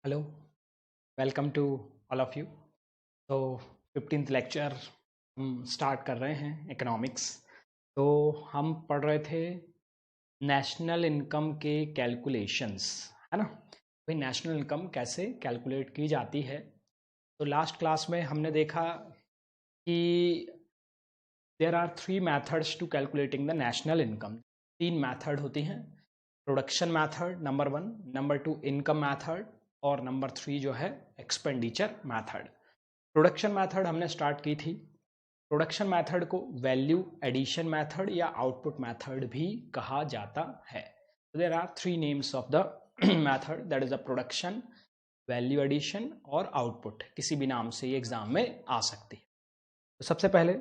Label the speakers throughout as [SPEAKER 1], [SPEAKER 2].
[SPEAKER 1] Hello, welcome to all of you. तो 15th lecture हम start कर रहे हैं इकोनॉमिक्स। तो हम पढ़ रहे थे नेशनल इनकम के कैलकुलेशंस, है ना। भाई नेशनल इनकम कैसे कैलकुलेट की जाती है। तो लास्ट क्लास में हमने देखा कि there are 3 methods to calculating the national income. 3 method होती हैं। Production method number 1, number 2 income method, और नंबर 3 जो है एक्सपेंडिचर मेथड। प्रोडक्शन मेथड हमने स्टार्ट की थी। प्रोडक्शन मेथड को वैल्यू एडिशन मेथड या आउटपुट मेथड भी कहा जाता है। There are 3 names of the method, that is the production, value addition और आउटपुट। किसी भी नाम से ये एग्जाम में आ सकती है। तो सबसे पहले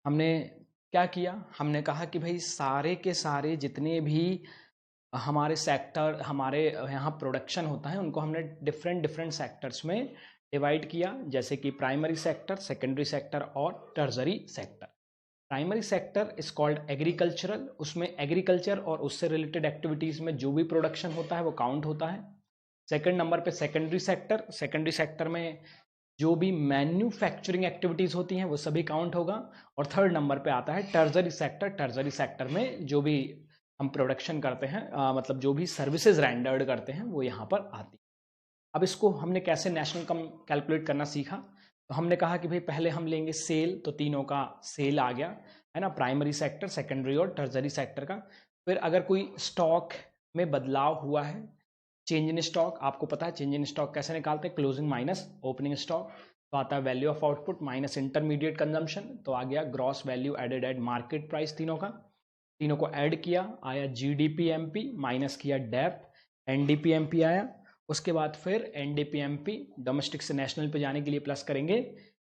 [SPEAKER 1] हमने क्या किया, हमने कहा कि भाई सारे के सारे जितने भी हमारे सेक्टर, हमारे यहाँ प्रोडक्शन होता है, उनको हमने डिफरेंट डिफरेंट सेक्टर्स में डिवाइड किया, जैसे कि प्राइमरी सेक्टर, सेकेंडरी सेक्टर और टर्जरी sector. Primary sector is called agricultural, उसमें एग्रीकल्चर और उससे रिलेटेड एक्टिविटीज़ में जो भी प्रोडक्शन होता है वो काउंट होता है। सेकंड नंबर पे सेकेंडरी सेक्टर, सेकेंडरी सेक्टर में जो भी मैन्युफैक्चरिंग एक्टिविटीज़ होती हैं वो सभी काउंट होगा। और थर्ड नंबर पे आता है टर्जरी सेक्टर। टर्जरी सेक्टर में जो भी हम प्रोडक्शन करते हैं, मतलब जो भी सर्विसेज रेंडर्ड करते हैं वो यहाँ पर आती है। अब इसको हमने कैसे नेशनल इनकम कैलकुलेट करना सीखा। तो हमने कहा कि भाई पहले हम लेंगे सेल, तो तीनों का सेल आ गया, है ना, प्राइमरी सेक्टर, सेकेंडरी और टर्जरी सेक्टर का। फिर अगर कोई स्टॉक में बदलाव हुआ है, चेंज इन स्टॉक, आपको पता है चेंज इन स्टॉक कैसे निकालते हैं, क्लोजिंग माइनस ओपनिंग स्टॉक। तो आता है value of output minus intermediate consumption, तो आ गया gross value added at market price. तीनों का, तीनों को ऐड किया, आया जीडीपी एमपी, माइनस किया डेप, एनडीपी एमपी आया। उसके बाद फिर एनडीपी एमपी डोमेस्टिक से नेशनल पे जाने के लिए प्लस करेंगे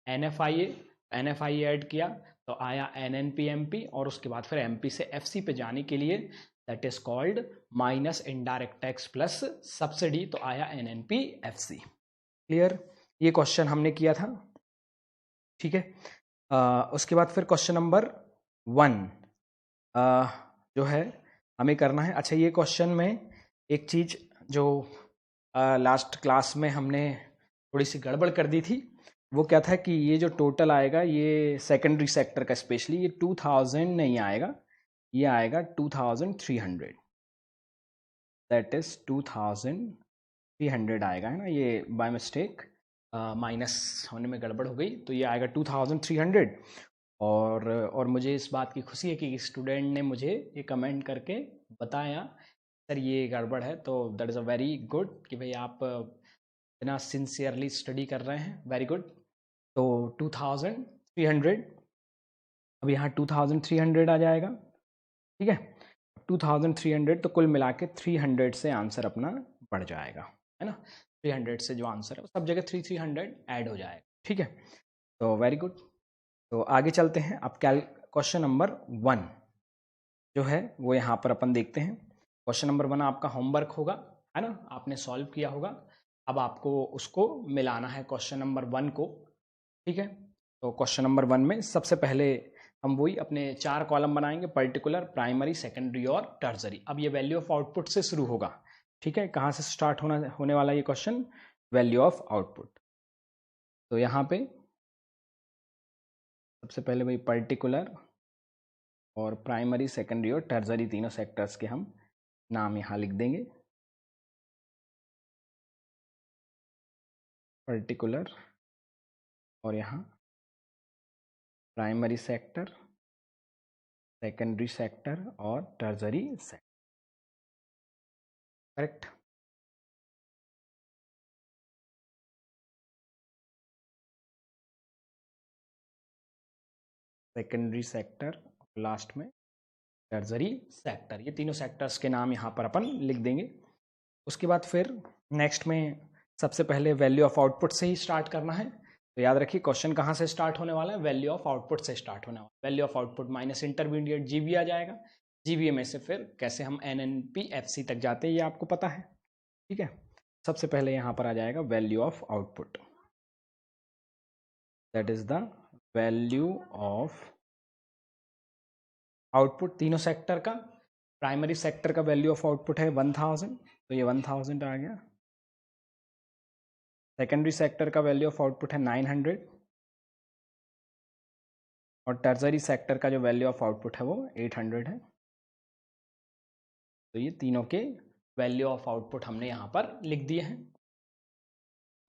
[SPEAKER 1] एनएफआईए, एनएफआईए ऐड किया तो आया एनएनपी एमपी, और उसके बाद फिर एमपी से एफसी पे जाने के लिए that is called minus indirect tax plus subsidy, तो आया एनएनपी एफसी। क्लियर, ये क्वेश्चन हमने किया था, ठीक है। उसके बाद फिर क्वेश्चन नंबर 1 जो है हमें करना है। अच्छा, ये क्वेश्चन में एक चीज जो लास्ट क्लास में हमने थोड़ी सी गड़बड़ कर दी थी, वो क्या था कि ये जो टोटल आएगा ये सेकेंडरी सेक्टर का स्पेशली ये 2000 नहीं आएगा, ये आएगा 2300, दैट इज 2300 आएगा, है ना। ये बाय मिस्टेक माइनस होने में गड़बड़ हो गई, तो ये आएगा 2300। और मुझे इस बात की खुशी है कि स्टूडेंट ने मुझे ये कमेंट करके बताया सर ये गड़बड़ है, तो that is a very good कि भाई आप इतना सिंसियरली स्टडी कर रहे हैं, वेरी गुड। तो 2300, अब यहाँ 2300 आ जाएगा, ठीक है। 2300 तो कुल मिला के 300 से आंसर अपना बढ़ जाएगा, है ना। 300 से जो आंसर है वो सब जगह 300 ऐड हो जाएगा, ठीक है। तो वेरी गुड। तो आगे चलते हैं। अब क्वेश्चन नंबर 1 जो है वो यहाँ पर अपन देखते हैं। क्वेश्चन नंबर 1 आपका होमवर्क होगा, है ना, आपने सॉल्व किया होगा। अब आपको उसको मिलाना है क्वेश्चन नंबर 1 को, ठीक है। तो क्वेश्चन नंबर 1 में सबसे पहले हम वही अपने 4 कॉलम बनाएंगे, पर्टिकुलर, प्राइमरी, सेकेंडरी और टर्जरी। अब ये वैल्यू ऑफ आउटपुट से शुरू होगा, ठीक है। कहाँ से स्टार्ट होने वाला ये क्वेश्चन, वैल्यू ऑफ आउटपुट। तो यहाँ पे सबसे पहले वही पर्टिकुलर और प्राइमरी, सेकेंडरी और टर्जरी तीनों सेक्टर्स के हम नाम यहाँ लिख देंगे। पर्टिकुलर और यहाँ प्राइमरी सेक्टर, सेकेंडरी सेक्टर और टर्जरी sector, correct. Secondary sector, last में टर्जरी सेक्टर, ये तीनों सेक्टर्स के नाम यहाँ पर अपन लिख देंगे। उसके बाद फिर नेक्स्ट में सबसे पहले वैल्यू ऑफ आउटपुट से ही स्टार्ट करना है। तो याद रखिए क्वेश्चन कहाँ से स्टार्ट होने वाला है, वैल्यू ऑफ आउटपुट से स्टार्ट होने वाला है। Value of output minus intermediate GB आ जाएगा, जीबीए में से फिर कैसे हम एनएनपी एफसी तक जाते हैं ये आपको पता है, ठीक है। सबसे पहले यहाँ पर आ जाएगा value of output, that is the value of output तीनों सेक्टर का। प्राइमरी सेक्टर का वैल्यू ऑफ आउटपुट है 1000, तो ये 1000 आ गया। सेकेंडरी सेक्टर का वैल्यू ऑफ आउटपुट है 900 और टर्सरी सेक्टर का जो वैल्यू ऑफ आउटपुट है वो 800 है। तो ये तीनों के वैल्यू ऑफ आउटपुट हमने यहाँ पर लिख दिए हैं।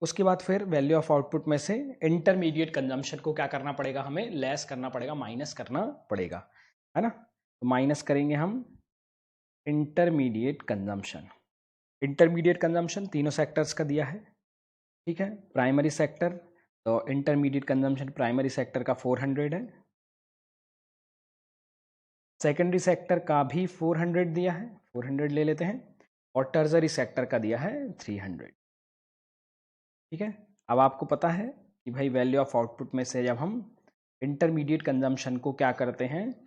[SPEAKER 1] उसके बाद फिर वैल्यू ऑफ आउटपुट में से इंटरमीडिएट कंजम्पशन को क्या करना पड़ेगा, हमें लेस करना पड़ेगा, माइनस करना पड़ेगा, है ना। तो माइनस करेंगे हम इंटरमीडिएट कंजम्पशन। इंटरमीडिएट कंजम्पशन तीनों सेक्टर्स का दिया है, ठीक है। प्राइमरी सेक्टर, तो इंटरमीडिएट कंजम्पशन प्राइमरी सेक्टर का 400 है, सेकेंडरी सेक्टर का भी 400 दिया है, 400 ले लेते हैं, और टर्सरी सेक्टर का दिया है 300, ठीक है। अब आपको पता है कि भाई वैल्यू ऑफ आउटपुट में से जब हम इंटरमीडिएट कंजम्पशन को क्या करते हैं,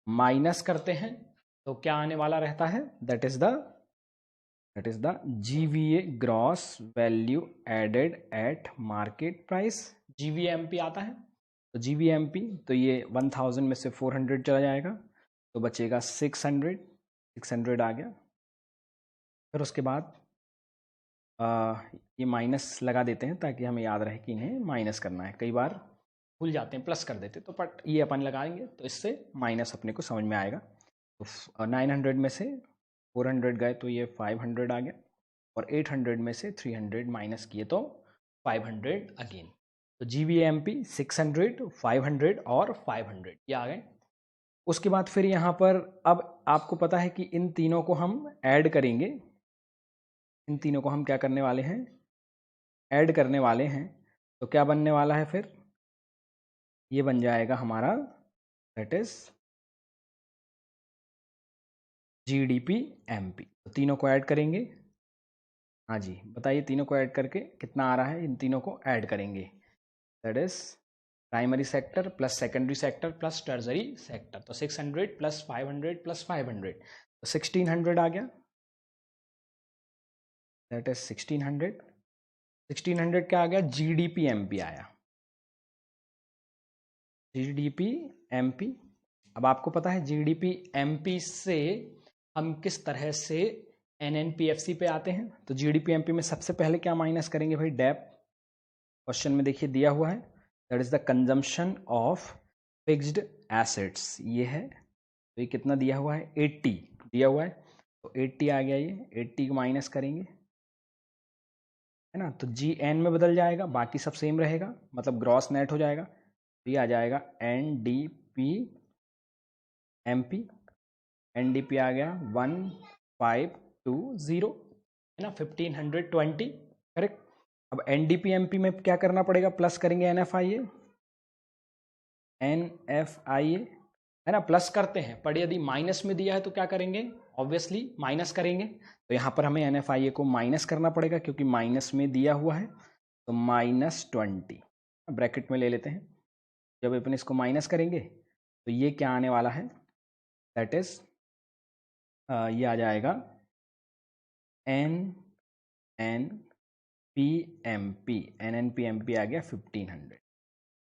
[SPEAKER 1] माइनस करते हैं, तो क्या आने वाला रहता है, that is the GVA gross value added at market price, GVMP आता है। तो GVMP, तो ये 1000 में से 400 चला जाएगा, तो बचेगा 600 आ गया। फिर उसके बाद ये माइनस लगा देते हैं ताकि हमें याद रहे कि इन्हें माइनस करना है, कई बार भूल जाते हैं प्लस कर देते, तो बट ये अपन लगाएंगे तो इससे माइनस अपने को समझ में आएगा। तो 900 में से 400 गए तो ये 500 आ गया, और 800 में से 300 माइनस किए तो 500 अगेन। तो GVMP 600, 500 और 500 ये आ गए। उसके बाद फिर यहाँ पर अब आपको पता है कि इन तीनों को हम ऐड करेंगे, इन तीनों को हम क्या करने वाले हैं, ऐड करने वाले हैं। तो क्या बनने वाला है फिर, ये बन जाएगा हमारा, दैट इज GDP-MP। तो तीनों को ऐड करेंगे, हाँ जी बताइए, तीनों को ऐड करके कितना आ रहा है, इन तीनों को ऐड करेंगे, that is primary sector plus secondary sector plus tertiary sector. तो 600 प्लस 500 प्लस 500, तो 1600 आ गया, दैट इज 1600। 1600 क्या आ गया, GDP-MP आया, GDP-MP। अब आपको पता है GDP-MP से हम किस तरह से NNPFC पे आते हैं। तो GDP-MP में सबसे पहले क्या माइनस करेंगे भाई, डेप, क्वेश्चन में देखिए दिया हुआ है, that is the consumption of fixed assets, ये है। तो ये कितना दिया हुआ है, 80 दिया हुआ है, तो 80 आ गया, ये 80 को माइनस करेंगे, है ना। तो GN में बदल जाएगा, बाकी सब सेम रहेगा, मतलब ग्रॉस नेट हो जाएगा। तो ये आ जाएगा NDP-MP, NDP आ गया 1520, है ना, 1520, करेक्ट। अब NDP-MP में क्या करना पड़ेगा, प्लस करेंगे NFIA, है ना, प्लस करते हैं, पर यदि माइनस में दिया है तो क्या करेंगे, ऑब्वियसली माइनस करेंगे। तो यहाँ पर हमें NFIA को माइनस करना पड़ेगा क्योंकि माइनस में दिया हुआ है, तो -20 ब्रैकेट में ले लेते हैं। जब अपन इसको माइनस करेंगे तो ये क्या आने वाला है, दैट इज ये आ जाएगा NNPMP आ गया 1500,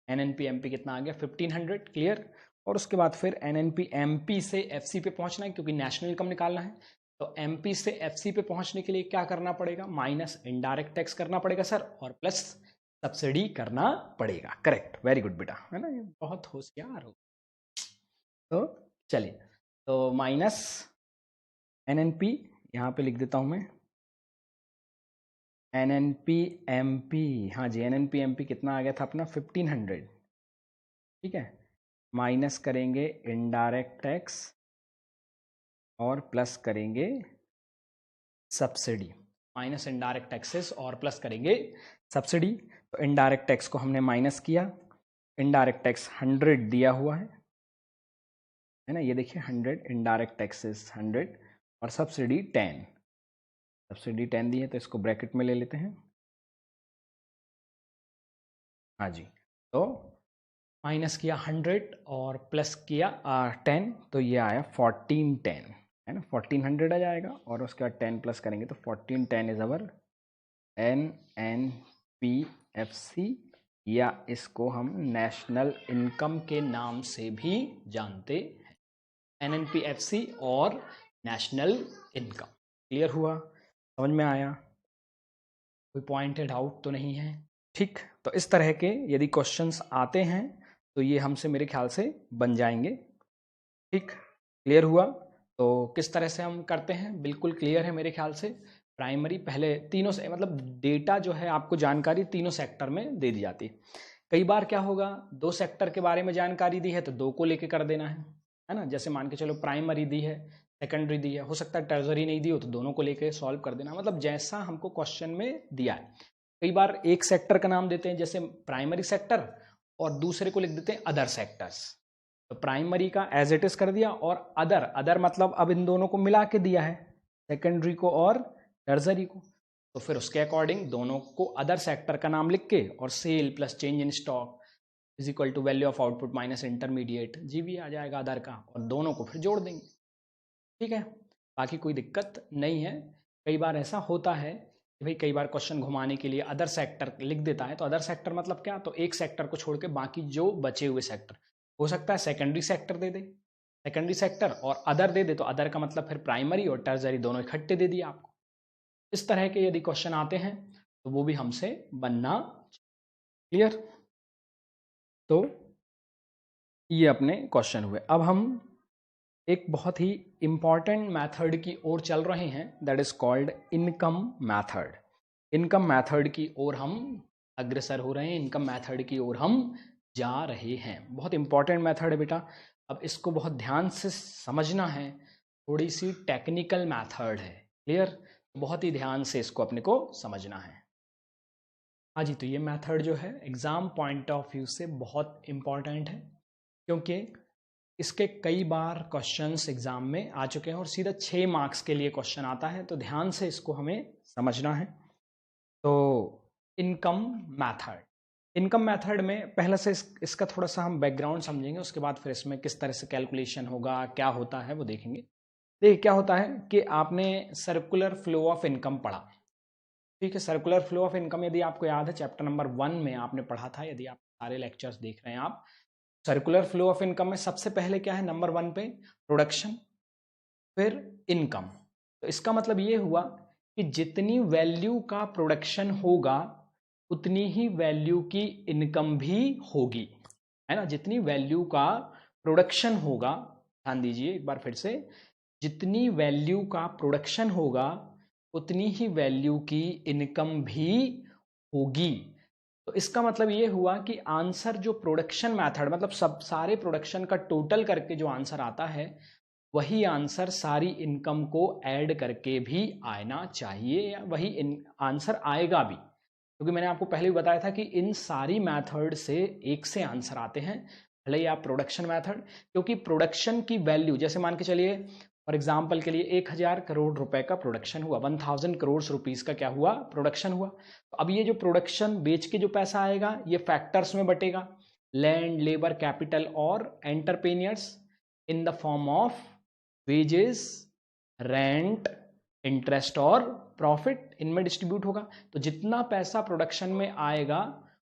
[SPEAKER 1] NNPMP कितना आ गया 1500, क्लियर। और उसके बाद फिर NNPMP से FC पे पहुंचना है क्योंकि नेशनल इनकम निकालना है। तो MP से FC पे पहुंचने के लिए क्या करना पड़ेगा, माइनस इनडायरेक्ट टैक्स करना पड़ेगा सर, और प्लस सब्सिडी करना पड़ेगा, करेक्ट, वेरी गुड बेटा, है ना, बहुत होशियार हो। तो चलिए, तो माइनस NNP यहाँ पे लिख देता हूँ मैं, NNPMP, हाँ जी NNPMP कितना आ गया था अपना 1500, ठीक है, माइनस करेंगे इनडायरेक्ट टैक्स और प्लस करेंगे सब्सिडी, माइनस इनडायरेक्ट टैक्सेस और प्लस करेंगे सब्सिडी। तो इनडायरेक्ट टैक्स को हमने माइनस किया, इनडायरेक्ट टैक्स 100 दिया हुआ है ना, ये देखिए 100, इनडायरेक्ट टैक्सेस 100 और सब्सिडी 10, सब्सिडी 10 दी है, तो इसको ब्रैकेट में ले लेते हैं, हाँ जी। तो माइनस किया 100 और प्लस किया 10, तो ये आया 1410, है ना, 1400 आ जाएगा, और उसके बाद 10 प्लस करेंगे तो 1410 इज अवर NNPFC, या इसको हम नेशनल इनकम के नाम से भी जानते हैं, NNPFC और नेशनल इनकम, क्लियर हुआ, समझ में आया। कोई पॉइंटेड आउट तो नहीं है। ठीक, तो इस तरह के यदि क्वेश्चंस आते हैं तो ये हमसे मेरे ख्याल से बन जाएंगे। ठीक, क्लियर हुआ? तो किस तरह से हम करते हैं, बिल्कुल क्लियर है मेरे ख्याल से। प्राइमरी पहले तीनों से, मतलब डेटा जो है आपको जानकारी तीनों सेक्टर में दे दी जाती है। कई बार क्या होगा, 2 सेक्टर के बारे में जानकारी दी है तो 2 को लेके कर देना है ना। जैसे मान के चलो प्राइमरी दी है, सेकेंडरी दी है, हो सकता है टर्जरी नहीं दी हो तो दोनों को लेके सॉल्व कर देना, मतलब जैसा हमको क्वेश्चन में दिया है। कई बार एक सेक्टर का नाम देते हैं जैसे प्राइमरी सेक्टर, और दूसरे को लिख देते हैं अदर सेक्टर्स। तो प्राइमरी का एज इट इज कर दिया, और अदर मतलब अब इन दोनों को मिला के दिया है, सेकेंडरी को और टर्जरी को। तो फिर उसके अकॉर्डिंग दोनों को अदर सेक्टर का नाम लिख के, और sale plus change in stock is equal to value of output minus intermediate, GV आ जाएगा अदर का, और दोनों को फिर जोड़ देंगे। ठीक है, बाकी कोई दिक्कत नहीं है। कई बार ऐसा होता है कि भाई कई बार क्वेश्चन घुमाने के लिए अदर सेक्टर लिख देता है, तो अदर सेक्टर मतलब क्या, तो एक सेक्टर को छोड़ के बाकी जो बचे हुए सेक्टर, हो सकता है सेकेंडरी सेक्टर दे दे, सेकेंडरी सेक्टर और अदर दे दे, तो अदर का मतलब फिर प्राइमरी और टर्जरी दोनों इकट्ठे दे दिए आपको। इस तरह के यदि क्वेश्चन आते हैं तो वो भी हमसे बनना। क्लियर? तो ये अपने क्वेश्चन हुए। अब हम एक बहुत ही इंपॉर्टेंट मेथड की ओर चल रहे हैं, that is called income method. Income method की ओर हम अग्रसर हो रहे हैं, इनकम मेथड की ओर हम जा रहे हैं। बहुत इंपॉर्टेंट मेथड है बेटा, अब इसको बहुत ध्यान से समझना है, थोड़ी सी टेक्निकल मेथड है। क्लियर? बहुत ही ध्यान से इसको अपने को समझना है। हाँ जी, तो ये मेथड जो है एग्ज़ाम पॉइंट ऑफ व्यू से बहुत इम्पॉर्टेंट है, क्योंकि इसके कई बार क्वेश्चंस एग्जाम में आ चुके हैं और सीधा 6 मार्क्स के लिए क्वेश्चन आता है, तो ध्यान से इसको हमें समझना है। तो इनकम मेथड, इनकम मेथड में पहले से इसका थोड़ा सा हम बैकग्राउंड समझेंगे, उसके बाद फिर इसमें किस तरह से कैलकुलेशन होगा, क्या होता है वो देखेंगे। देखिए क्या होता है कि आपने सर्कुलर फ्लो ऑफ इनकम पढ़ा। ठीक है, सर्कुलर फ्लो ऑफ इनकम यदि आपको याद है चैप्टर नंबर 1 में आपने पढ़ा था, यदि आप सारे लेक्चर्स देख रहे हैं आप। सर्कुलर फ्लो ऑफ इनकम में सबसे पहले क्या है, नंबर 1 पे प्रोडक्शन, फिर इनकम। तो इसका मतलब ये हुआ कि जितनी वैल्यू का प्रोडक्शन होगा उतनी ही वैल्यू की इनकम भी होगी, है ना। जितनी वैल्यू का प्रोडक्शन होगा, ध्यान दीजिए एक बार फिर से, जितनी वैल्यू का प्रोडक्शन होगा उतनी ही वैल्यू की इनकम भी होगी। तो इसका मतलब ये हुआ कि आंसर जो प्रोडक्शन मेथड, मतलब सब सारे प्रोडक्शन का टोटल करके जो आंसर आता है, वही आंसर सारी इनकम को ऐड करके भी आना चाहिए, या वही आंसर आएगा भी, क्योंकि मैंने आपको पहले भी बताया था कि इन सारी मेथड से एक से आंसर आते हैं, भले ही आप प्रोडक्शन मेथड, क्योंकि प्रोडक्शन की वैल्यू, जैसे मान के चलिए फॉर एग्जाम्पल के लिए 1000 करोड़ रुपए का प्रोडक्शन हुआ, 1000 करोड़ रुपीस का क्या हुआ, प्रोडक्शन हुआ। तो अब ये जो प्रोडक्शन बेच के जो पैसा आएगा ये फैक्टर्स में बटेगा, लैंड, लेबर, कैपिटल और entrepreneurs, in the form of wages, rent, interest और प्रॉफिट, इनमें डिस्ट्रीब्यूट होगा। तो जितना पैसा प्रोडक्शन में आएगा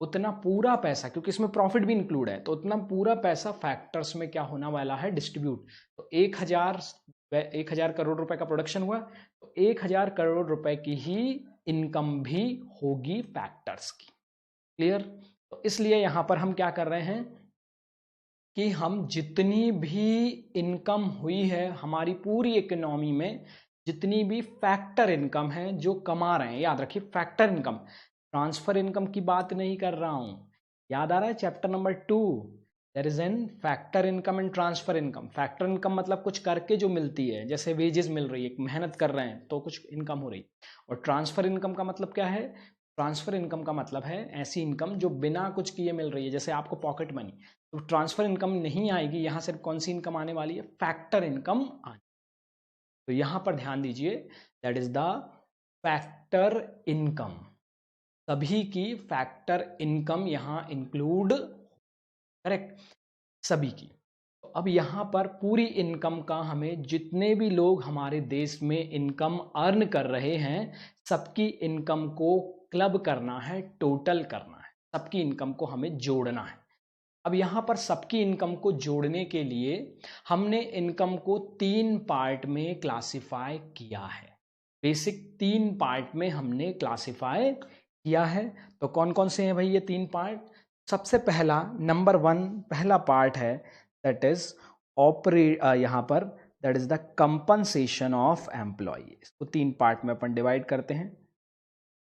[SPEAKER 1] उतना पूरा पैसा, क्योंकि इसमें प्रॉफिट भी इंक्लूड है, तो उतना पूरा पैसा फैक्टर्स में क्या होना वाला है, डिस्ट्रीब्यूट। तो 1000 करोड़ रुपए का प्रोडक्शन हुआ, तो 1000 करोड़ रुपए की ही इनकम भी होगी फैक्टर्स की। क्लियर? तो इसलिए यहां पर हम क्या कर रहे हैं कि हम जितनी भी इनकम हुई है हमारी पूरी इकोनॉमी में, जितनी भी फैक्टर इनकम है जो कमा रहे हैं, याद रखिए फैक्टर इनकम, ट्रांसफर इनकम की बात नहीं कर रहा हूं। याद आ रहा है chapter number 2, there is an factor income and transfer income. Factor income मतलब कुछ करके जो मिलती है, जैसे वेजेस मिल रही है, मेहनत कर रहे हैं तो कुछ इनकम हो रही। और ट्रांसफर इनकम का मतलब क्या है, ट्रांसफर इनकम का मतलब है ऐसी इनकम जो बिना कुछ किए मिल रही है, जैसे आपको पॉकेट मनी। तो ट्रांसफर इनकम नहीं आएगी, यहां सिर्फ कौन सी इनकम आने वाली है, फैक्टर इनकम आने। तो यहां पर ध्यान दीजिए, that is the factor income, सभी की फैक्टर इनकम यहां इंक्लूड, करेक्ट, सभी की। तो अब यहां पर पूरी इनकम का हमें, जितने भी लोग हमारे देश में इनकम अर्न कर रहे हैं, सबकी इनकम को क्लब करना है, टोटल करना है, सबकी इनकम को हमें जोड़ना है। अब यहां पर सबकी इनकम को जोड़ने के लिए हमने इनकम को 3 पार्ट में क्लासिफाई किया है। बेसिक 3 पार्ट में हमने क्लासिफाई किया है। तो कौन कौन से हैं भाई ये 3 पार्ट? सबसे पहला नंबर 1 पहला पार्ट है दैट इज यहाँ पर that is the compensation of employee. इसको 3 पार्ट में अपन डिवाइड करते हैं,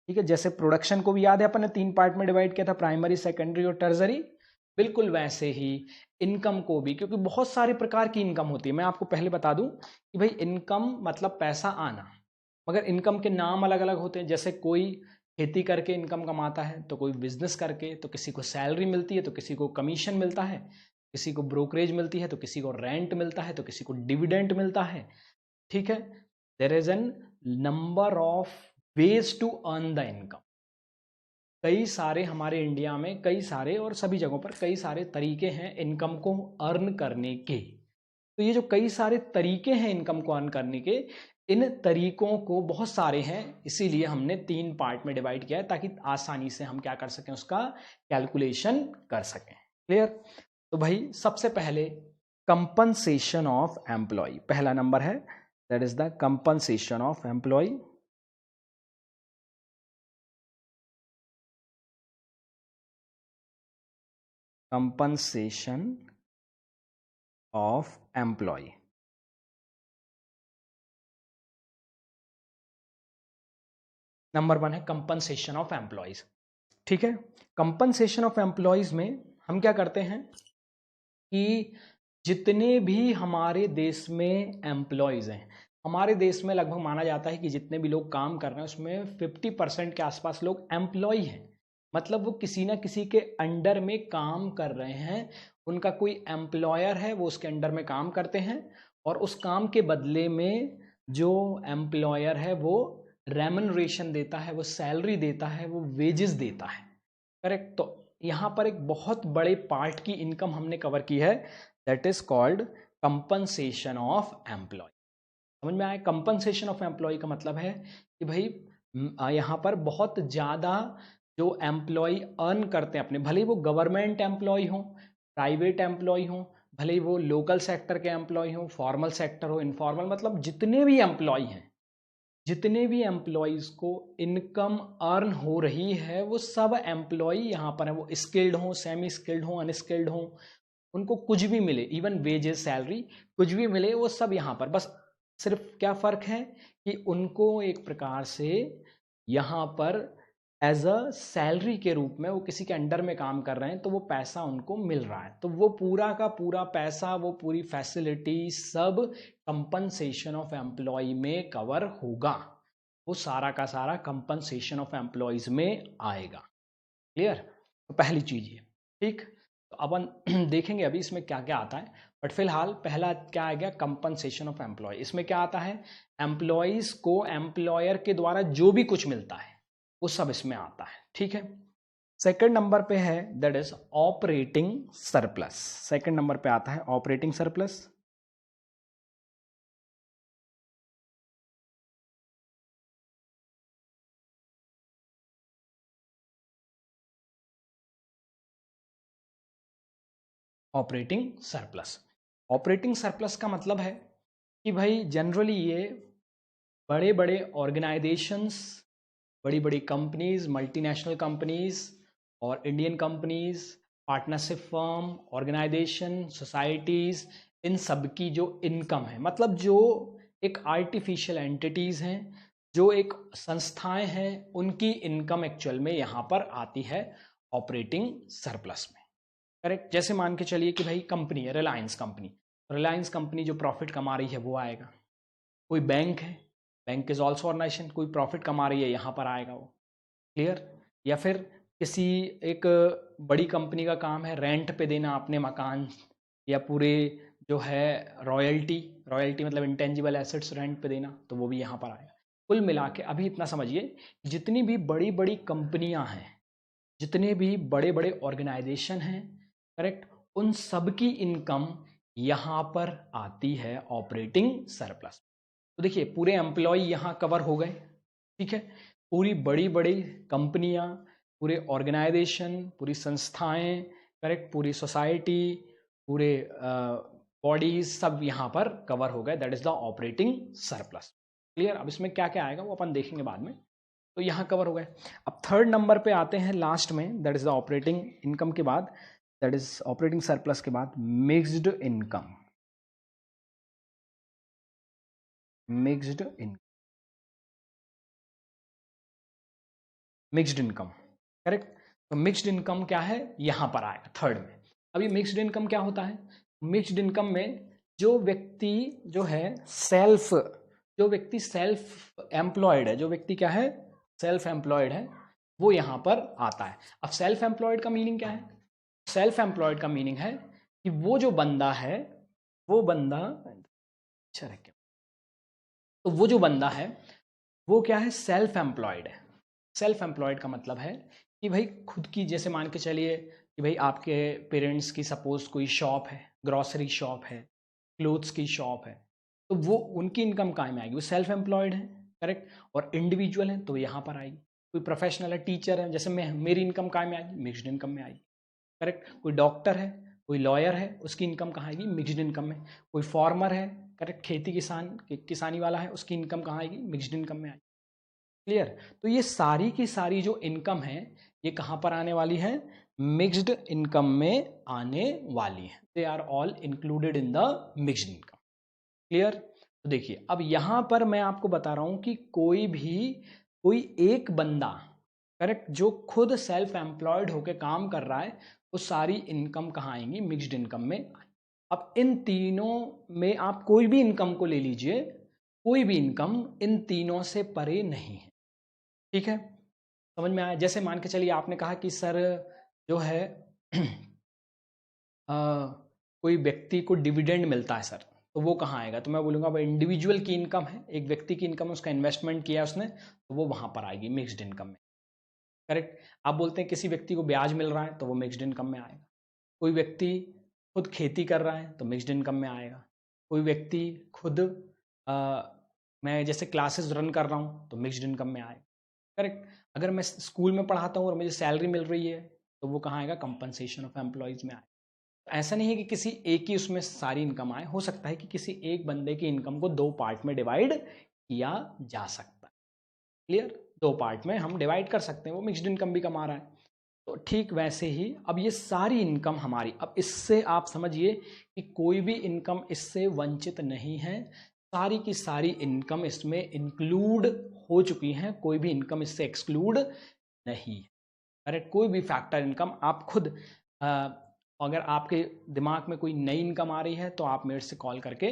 [SPEAKER 1] ठीक है। जैसे प्रोडक्शन को भी याद है अपन ने 3 पार्ट में डिवाइड किया था, प्राइमरी, सेकेंडरी और टर्सरी, बिल्कुल वैसे ही इनकम को भी, क्योंकि बहुत सारे प्रकार की इनकम होती है। मैं आपको पहले बता दूं कि भाई इनकम मतलब पैसा आना, मगर इनकम के नाम अलग अलग होते हैं। जैसे कोई खेती करके इनकम कमाता है, तो कोई बिजनेस करके, तो किसी को सैलरी मिलती है, तो किसी को कमीशन मिलता है, किसी को ब्रोकरेज मिलती है, तो किसी को रेंट मिलता है, तो किसी को डिविडेंड मिलता है, ठीक है। There is an number of ways to earn the income. कई सारे हमारे इंडिया में कई सारे और सभी जगहों पर कई सारे तरीके हैं इनकम को अर्न करने के। तो ये जो कई सारे तरीके हैं इनकम को अर्न करने के, इन तरीकों को बहुत सारे हैं, इसीलिए हमने 3 पार्ट में डिवाइड किया है ताकि आसानी से हम क्या कर सकें, उसका कैलकुलेशन कर सकें। क्लियर? तो भाई सबसे पहले कंपनसेशन ऑफ एम्प्लॉय, पहला नंबर है that is the compensation of employee. Compensation of employee, number 1 है कंपनसेशन ऑफ एम्प्लॉयज, ठीक है। कंपनसेशन ऑफ एम्प्लॉयज में हम क्या करते हैं कि जितने भी हमारे देश में एम्प्लॉयज हैं, हमारे देश में लगभग माना जाता है कि जितने भी लोग काम कर रहे हैं उसमें 50% के आसपास लोग एम्प्लॉय हैं, मतलब वो किसी ना किसी के अंडर में काम कर रहे हैं। उनका कोई एम्प्लॉयर है, वो उसके अंडर में काम करते हैं और उस काम के बदले में जो एम्प्लॉयर है वो रेम्युनरेशन देता है, वो सैलरी देता है, वो वेजेस देता है, करेक्ट। तो यहाँ पर एक बहुत बड़े पार्ट की इनकम हमने कवर की है, that is called compensation of employee. समझ में आया? कंपनसेशन ऑफ एम्प्लॉय का मतलब है कि भाई यहाँ पर बहुत ज़्यादा जो एम्प्लॉय अर्न करते हैं अपने, भले ही वो गवर्नमेंट एम्प्लॉय हो, प्राइवेट एम्प्लॉय हो, भले ही वो लोकल सेक्टर के एम्प्लॉय हो, फॉर्मल सेक्टर हो, इनफॉर्मल, मतलब जितने भी एम्प्लॉय हैं, जितने भी एम्प्लॉयज़ को इनकम अर्न हो रही है, वो सब एम्प्लॉय यहाँ पर है। वो स्किल्ड हों, सेमी स्किल्ड हों, अनस्किल्ड हों, उनको कुछ भी मिले, इवन वेजेस, सैलरी कुछ भी मिले, वो सब यहाँ पर, बस सिर्फ क्या फ़र्क है कि उनको एक प्रकार से यहाँ पर एज अ सैलरी के रूप में वो किसी के अंडर में काम कर रहे हैं, तो वो पैसा उनको मिल रहा है। तो वो पूरा का पूरा पैसा, वो पूरी फैसिलिटी सब कंपनसेशन ऑफ एम्प्लॉय में कवर होगा। वो सारा का सारा कंपनसेशन ऑफ एम्प्लॉयज में आएगा। क्लियर? तो पहली चीज ये, ठीक। तो अपन देखेंगे अभी इसमें क्या क्या आता है, बट फिलहाल पहला क्या आ गया, कंपनसेशन ऑफ एम्प्लॉय। इसमें क्या आता है, एम्प्लॉयज को एम्प्लॉयर के द्वारा जो भी कुछ मिलता है वो सब इसमें आता है, ठीक है। सेकंड नंबर पे है that is operating surplus. Second number पे आता है operating surplus. Operating surplus, operating surplus का मतलब है कि भाई जनरली ये बड़े बड़े ऑर्गेनाइजेशंस, बड़ी बड़ी कंपनीज, मल्टीनेशनल कंपनीज और Indian companies, partnership firm, organisation, societies, इन सब की जो इनकम है, मतलब जो एक आर्टिफिशियल एंटिटीज़ हैं, जो एक संस्थाएं हैं, उनकी इनकम एक्चुअल में यहाँ पर आती है ऑपरेटिंग सरप्लस में, करेक्ट। जैसे मान के चलिए कि भाई कंपनी है रिलायंस कंपनी, रिलायंस कंपनी जो प्रॉफिट कमा रही है वो आएगा। कोई बैंक है, बैंक इज ऑल्सो ऑर्गेनाइजेशन, कोई प्रॉफिट कमा रही है, यहाँ पर आएगा वो। क्लियर? या फिर किसी एक बड़ी कंपनी का काम है रेंट पे देना अपने मकान या पूरे जो है रॉयल्टी, रॉयल्टी मतलब इंटेंजिबल एसेट्स रेंट पे देना, तो वो भी यहाँ पर आएगा। कुल मिला के अभी इतना समझिए, जितनी भी बड़ी बड़ी कंपनियां हैं, जितने भी बड़े बड़े ऑर्गेनाइजेशन हैं, करेक्ट, उन सब की इनकम यहाँ पर आती है ऑपरेटिंग सरप्लस। तो देखिए पूरे एम्प्लॉय यहाँ कवर हो गए, ठीक है। पूरी बड़ी बड़ी कंपनियाँ, पूरे ऑर्गेनाइजेशन, पूरी संस्थाएं, करेक्ट, पूरी सोसाइटी, पूरे बॉडीज सब यहाँ पर कवर हो गए, that is the operating surplus. Clear. अब इसमें क्या क्या आएगा वो अपन देखेंगे बाद में। तो यहाँ कवर हो गए। अब थर्ड नंबर पे आते हैं लास्ट में, that is the operating income के बाद, दैट इज ऑपरेटिंग सरप्लस के बाद mixed income. Mixed income, mixed income, correct. तो मिक्स्ड इनकम क्या है, यहां पर आएगा थर्ड में। अब ये मिक्स्ड इनकम क्या होता है, मिक्स्ड इनकम में जो व्यक्ति जो है सेल्फ, जो व्यक्ति सेल्फ एम्प्लॉयड है, जो व्यक्ति क्या है सेल्फ एम्प्लॉयड है, वो यहां पर आता है। अब सेल्फ एम्प्लॉयड का मीनिंग क्या है, सेल्फ एम्प्लॉयड का मीनिंग है कि वो जो बंदा है, वो बंदा, अच्छा रखे, तो वो जो बंदा है वो क्या है, सेल्फ एम्प्लॉयड है। सेल्फ एम्प्लॉयड का मतलब है कि भाई खुद की, जैसे मान के चलिए कि भाई आपके पेरेंट्स की सपोज कोई शॉप है, ग्रॉसरी शॉप है, क्लोथ्स की शॉप है, तो वो उनकी इनकम कहाँ में आएगी, वो सेल्फ एम्प्लॉयड है, करेक्ट। और इंडिविजुअल है तो यहाँ पर आएगी। कोई प्रोफेशनल है, टीचर है, जैसे मैं, मेरी इनकम कहाँ में आएगी, मिक्स्ड इनकम में आएगी, करेक्ट। कोई डॉक्टर है, कोई लॉयर है, उसकी इनकम कहाँ आएगी, मिक्स्ड इनकम में। कोई फार्मर है, करेक्ट, खेती किसान, किसानी वाला है, उसकी इनकम कहाँ आएगी, मिक्स्ड इनकम में आएगी। क्लियर। तो ये सारी की सारी जो इनकम है ये कहाँ पर आने वाली है, मिक्स्ड इनकम में आने वाली है। They are all included in the mixed income. Clear. तो देखिए अब यहां पर मैं आपको बता रहा हूं कि कोई एक बंदा, करेक्ट, जो खुद सेल्फ एम्प्लॉयड होकर काम कर रहा है, वो सारी इनकम कहाँ आएंगी, मिक्स्ड इनकम में। अब इन तीनों में आप कोई भी इनकम को ले लीजिए, कोई भी इनकम इन तीनों से परे नहीं है। ठीक है, समझ में आया। जैसे मान के चलिए आपने कहा कि सर जो है कोई व्यक्ति को डिविडेंड मिलता है सर, तो वो कहाँ आएगा, तो मैं बोलूँगा भाई इंडिविजुअल की इनकम है, एक व्यक्ति की इनकम है, उसका इन्वेस्टमेंट किया उसने, तो वो वहाँ पर आएगी मिक्स्ड इनकम में, करेक्ट। आप बोलते हैं किसी व्यक्ति को ब्याज मिल रहा है तो वो मिक्स्ड इनकम में आएगा। कोई व्यक्ति खुद खेती कर रहा है तो मिक्स्ड इनकम में आएगा। कोई व्यक्ति खुद मैं जैसे क्लासेस रन कर रहा हूँ तो मिक्स्ड इनकम में आएगा, करेक्ट। अगर मैं स्कूल में पढ़ाता हूँ और मुझे सैलरी मिल रही है तो वो कहाँ आएगा, कंपनसेशन ऑफ एम्प्लॉयज़ में आएगा। ऐसा नहीं है कि किसी एक ही उसमें सारी इनकम आए, हो सकता है कि किसी एक बंदे की इनकम को दो पार्ट में डिवाइड किया जा सकता है। क्लियर, दो पार्ट में हम डिवाइड कर सकते हैं, वो मिक्स्ड इनकम भी कमा रहा है। तो ठीक वैसे ही अब ये सारी इनकम हमारी, अब इससे आप समझिए कि कोई भी इनकम इससे वंचित नहीं है, सारी की सारी इनकम इसमें इंक्लूड हो चुकी है, कोई भी इनकम इससे एक्सक्लूड नहीं है। अरे कोई भी फैक्टर इनकम आप खुद अगर आपके दिमाग में कोई नई इनकम आ रही है तो आप मेरे से कॉल करके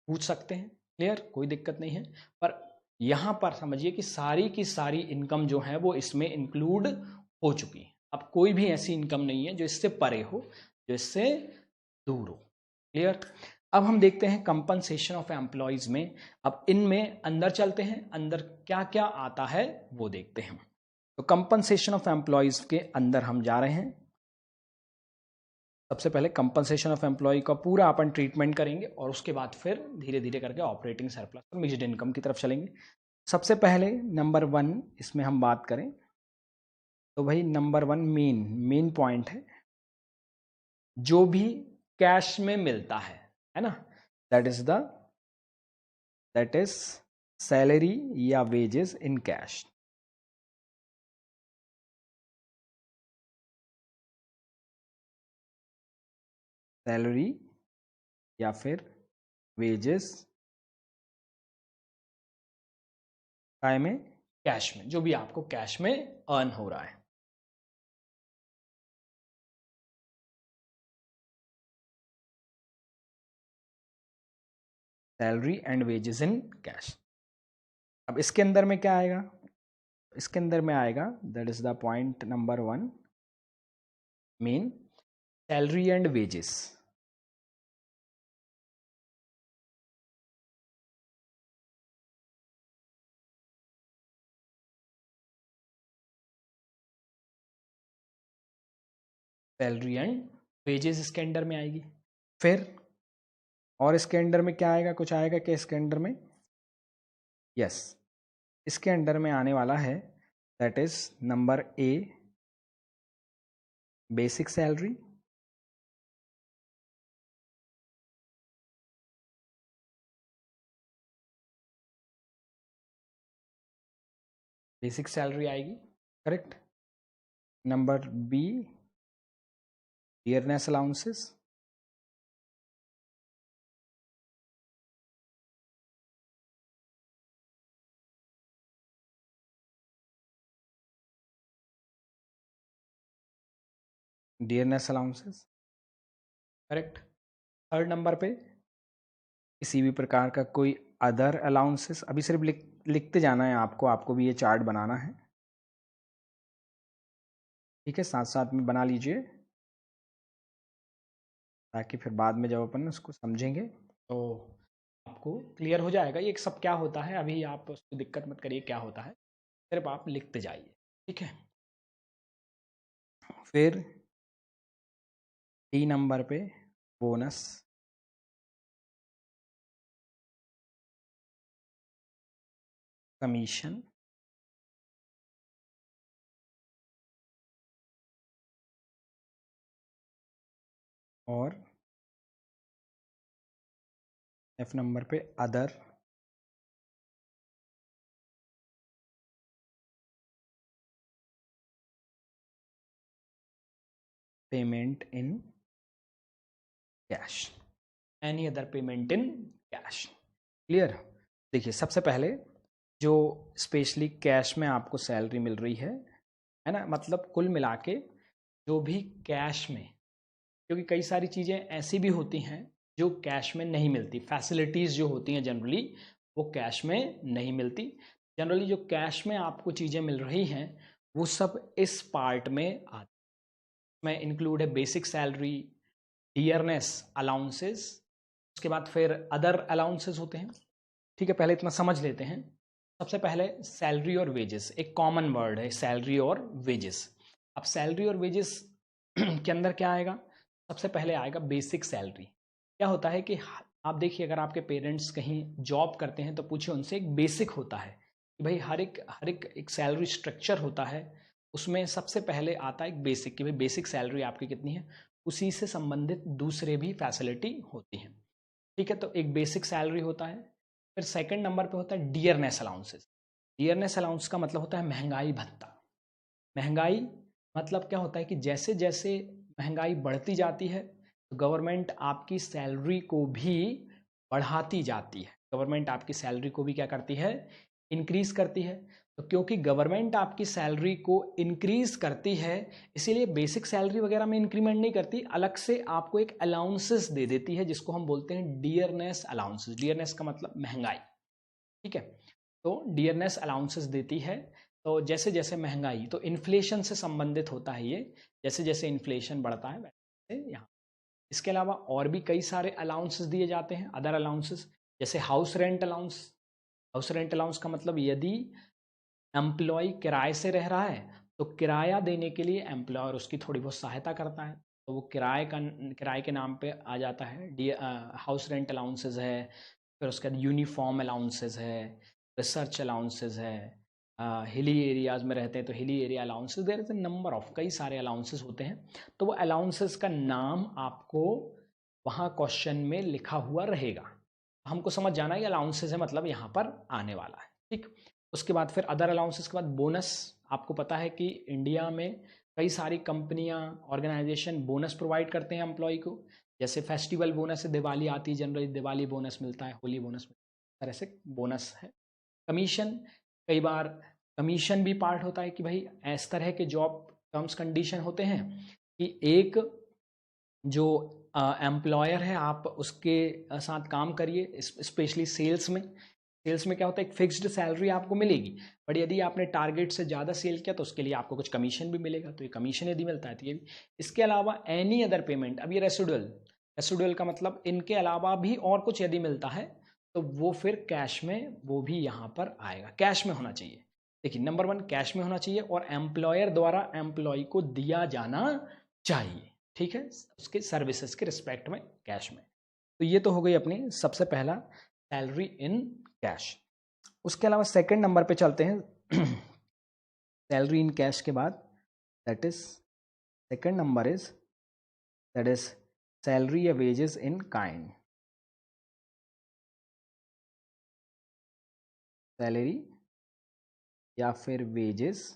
[SPEAKER 1] पूछ सकते हैं। क्लियर, कोई दिक्कत नहीं है। पर यहाँ पर समझिए कि सारी की सारी इनकम जो है वो इसमें इंक्लूड हो चुकी है। अब कोई भी ऐसी इनकम नहीं है जो इससे परे हो, जो इससे दूर हो। क्लियर। अब हम देखते हैं कंपनसेशन ऑफ एम्प्लॉयज में। अब इनमें अंदर चलते हैं, अंदर क्या क्या आता है वो देखते हैं। तो कंपनसेशन ऑफ एम्प्लॉयज के अंदर हम जा रहे हैं। सबसे पहले कंपनसेशन ऑफ एम्प्लॉय का पूरा अपन ट्रीटमेंट करेंगे और उसके बाद फिर धीरे धीरे करके ऑपरेटिंग सरप्लस और मिक्स्ड इनकम की तरफ चलेंगे। सबसे पहले नंबर 1 इसमें हम बात करें तो भाई नंबर 1 मेन पॉइंट है, जो भी कैश में मिलता है ना, दैट इज सैलरी या वेजेस इन कैश। सैलरी या फिर वेजेस काय में, कैश में, जो भी आपको कैश में अर्न हो रहा है। Salary and wages in cash. अब इसके अंदर में क्या आएगा, इसके अंदर में आएगा that is the point number 1 main, salary and wages. Salary and wages इसके अंडर में आएगी। फिर और इसके अंडर में क्या आएगा, कुछ आएगा क्या इसके अंडर में, यस, इसके अंडर में आने वाला है that is number A basic salary, basic salary आएगी, correct. Number B dearness allowances, dearness allowances, correct. Third number पे किसी भी प्रकार का कोई अदर अलाउंसेस, अभी सिर्फ लिखते जाना है आपको, आपको भी ये चार्ट बनाना है, ठीक है, साथ साथ में बना लीजिए ताकि फिर बाद में जब अपन उसको समझेंगे तो आपको क्लियर हो जाएगा ये सब क्या होता है। अभी आप उसको दिक्कत मत करिए क्या होता है, सिर्फ आप लिखते जाइए, ठीक है। फिर डी नंबर पे बोनस, कमीशन, और एफ नंबर पे other payment in cash, any other payment in cash, clear. देखिए सबसे पहले जो स्पेशली कैश में आपको सैलरी मिल रही है ना, मतलब कुल मिला के जो भी कैश में, क्योंकि कई सारी चीज़ें ऐसी भी होती हैं जो कैश में नहीं मिलती, फैसिलिटीज़ जो होती हैं जनरली वो कैश में नहीं मिलती। जनरली जो कैश में आपको चीज़ें मिल रही हैं वो सब इस पार्ट में आती में इंक्लूड है बेसिक सैलरी, डियरनेस अलाउंसेस, उसके बाद फिर अदर अलाउंसेस होते हैं, ठीक है। पहले इतना समझ लेते हैं। सबसे पहले सैलरी और वेजेस, एक कॉमन वर्ड है सैलरी और वेजेस। अब सैलरी और वेजेस के अंदर क्या आएगा, सबसे पहले आएगा बेसिक सैलरी। क्या होता है कि आप देखिए अगर आपके पेरेंट्स कहीं जॉब करते हैं तो पूछिए उनसे, एक बेसिक होता है कि भाई हर एक सैलरी स्ट्रक्चर होता है, उसमें सबसे पहले आता है एक बेसिक कि भाई बेसिक सैलरी आपकी कितनी है, उसी से संबंधित दूसरे भी फैसिलिटी होती हैं, ठीक है। तो एक बेसिक सैलरी होता है। फिर सेकंड नंबर पे होता है डियरनेस अलाउंसेस। डियरनेस अलाउंस का मतलब होता है महंगाई भत्ता। महंगाई मतलब क्या होता है कि जैसे जैसे महंगाई बढ़ती जाती है तो गवर्नमेंट आपकी सैलरी को भी बढ़ाती जाती है, गवर्नमेंट आपकी सैलरी को भी क्या करती है, इंक्रीज करती है। तो क्योंकि गवर्नमेंट आपकी सैलरी को इंक्रीज करती है इसीलिए बेसिक सैलरी वगैरह में इंक्रीमेंट नहीं करती, अलग से आपको एक अलाउंसेस दे देती है जिसको हम बोलते हैं डियरनेस अलाउंसेस। डियरनेस का मतलब महंगाई, ठीक है। तो डियरनेस अलाउंसेस देती है। तो जैसे जैसे महंगाई, तो इन्फ्लेशन से संबंधित होता है ये, जैसे जैसे इन्फ्लेशन बढ़ता है वैसे यहाँ। इसके अलावा और भी कई सारे अलाउंसेस दिए जाते हैं, अदर अलाउंसेस, जैसे house rent allowance. House rent allowance का मतलब यदि एम्प्लॉय किराए से रह रहा है तो किराया देने के लिए एम्प्लॉयर उसकी थोड़ी बहुत सहायता करता है, तो वो किराए के नाम पे आ जाता है। हाउस रेंट अलाउंसेस है, फिर उसके बाद यूनिफॉर्म अलाउंसेस है, रिसर्च अलाउंसेस है, हिली एरियाज में रहते हैं तो hilly area allowances, there is a number of, कई सारे अलाउंसेस होते हैं। तो वो अलाउंसेस का नाम आपको वहाँ क्वेश्चन में लिखा हुआ रहेगा, हमको समझ जाना है कि अलाउंसेस है मतलब यहाँ पर आने वाला है, ठीक। उसके बाद फिर अदर अलाउंसेस के बाद बोनस। आपको पता है कि इंडिया में कई सारी कंपनियां, ऑर्गेनाइजेशन बोनस प्रोवाइड करते हैं एम्प्लॉय को, जैसे फेस्टिवल बोनस है, दिवाली आती है जनरली दिवाली बोनस मिलता है, होली बोनस मिलता है, तरह से बोनस है। कमीशन, कई बार कमीशन भी पार्ट होता है कि भाई इस तरह के जॉब टर्म्स कंडीशन होते हैं कि एक जो एम्प्लॉयर है आप उसके साथ काम करिए, स्पेशली सेल्स में। सेल्स में क्या होता है, एक फिक्स्ड सैलरी आपको मिलेगी, बट यदि आपने टारगेट से ज़्यादा सेल किया तो उसके लिए आपको कुछ कमीशन भी मिलेगा, तो ये कमीशन यदि मिलता है तो ये भी। इसके अलावा एनी अदर पेमेंट, अब ये रेसिडुअल, रेसिडुअल का मतलब इनके अलावा भी और कुछ यदि मिलता है तो वो फिर कैश में, वो भी यहाँ पर आएगा, कैश में होना चाहिए। देखिए नंबर वन कैश में होना चाहिए और एम्प्लॉयर द्वारा एम्प्लॉय को दिया जाना चाहिए, ठीक है, उसके सर्विसेज के रिस्पेक्ट में कैश में। तो ये तो हो गई अपनी सबसे पहला सैलरी इन कैश। उसके अलावा सेकंड नंबर पे चलते हैं सैलरी इन कैश के बाद, that is second number is that is salary या वेजेस इन काइंड। सैलरी या फिर वेजेस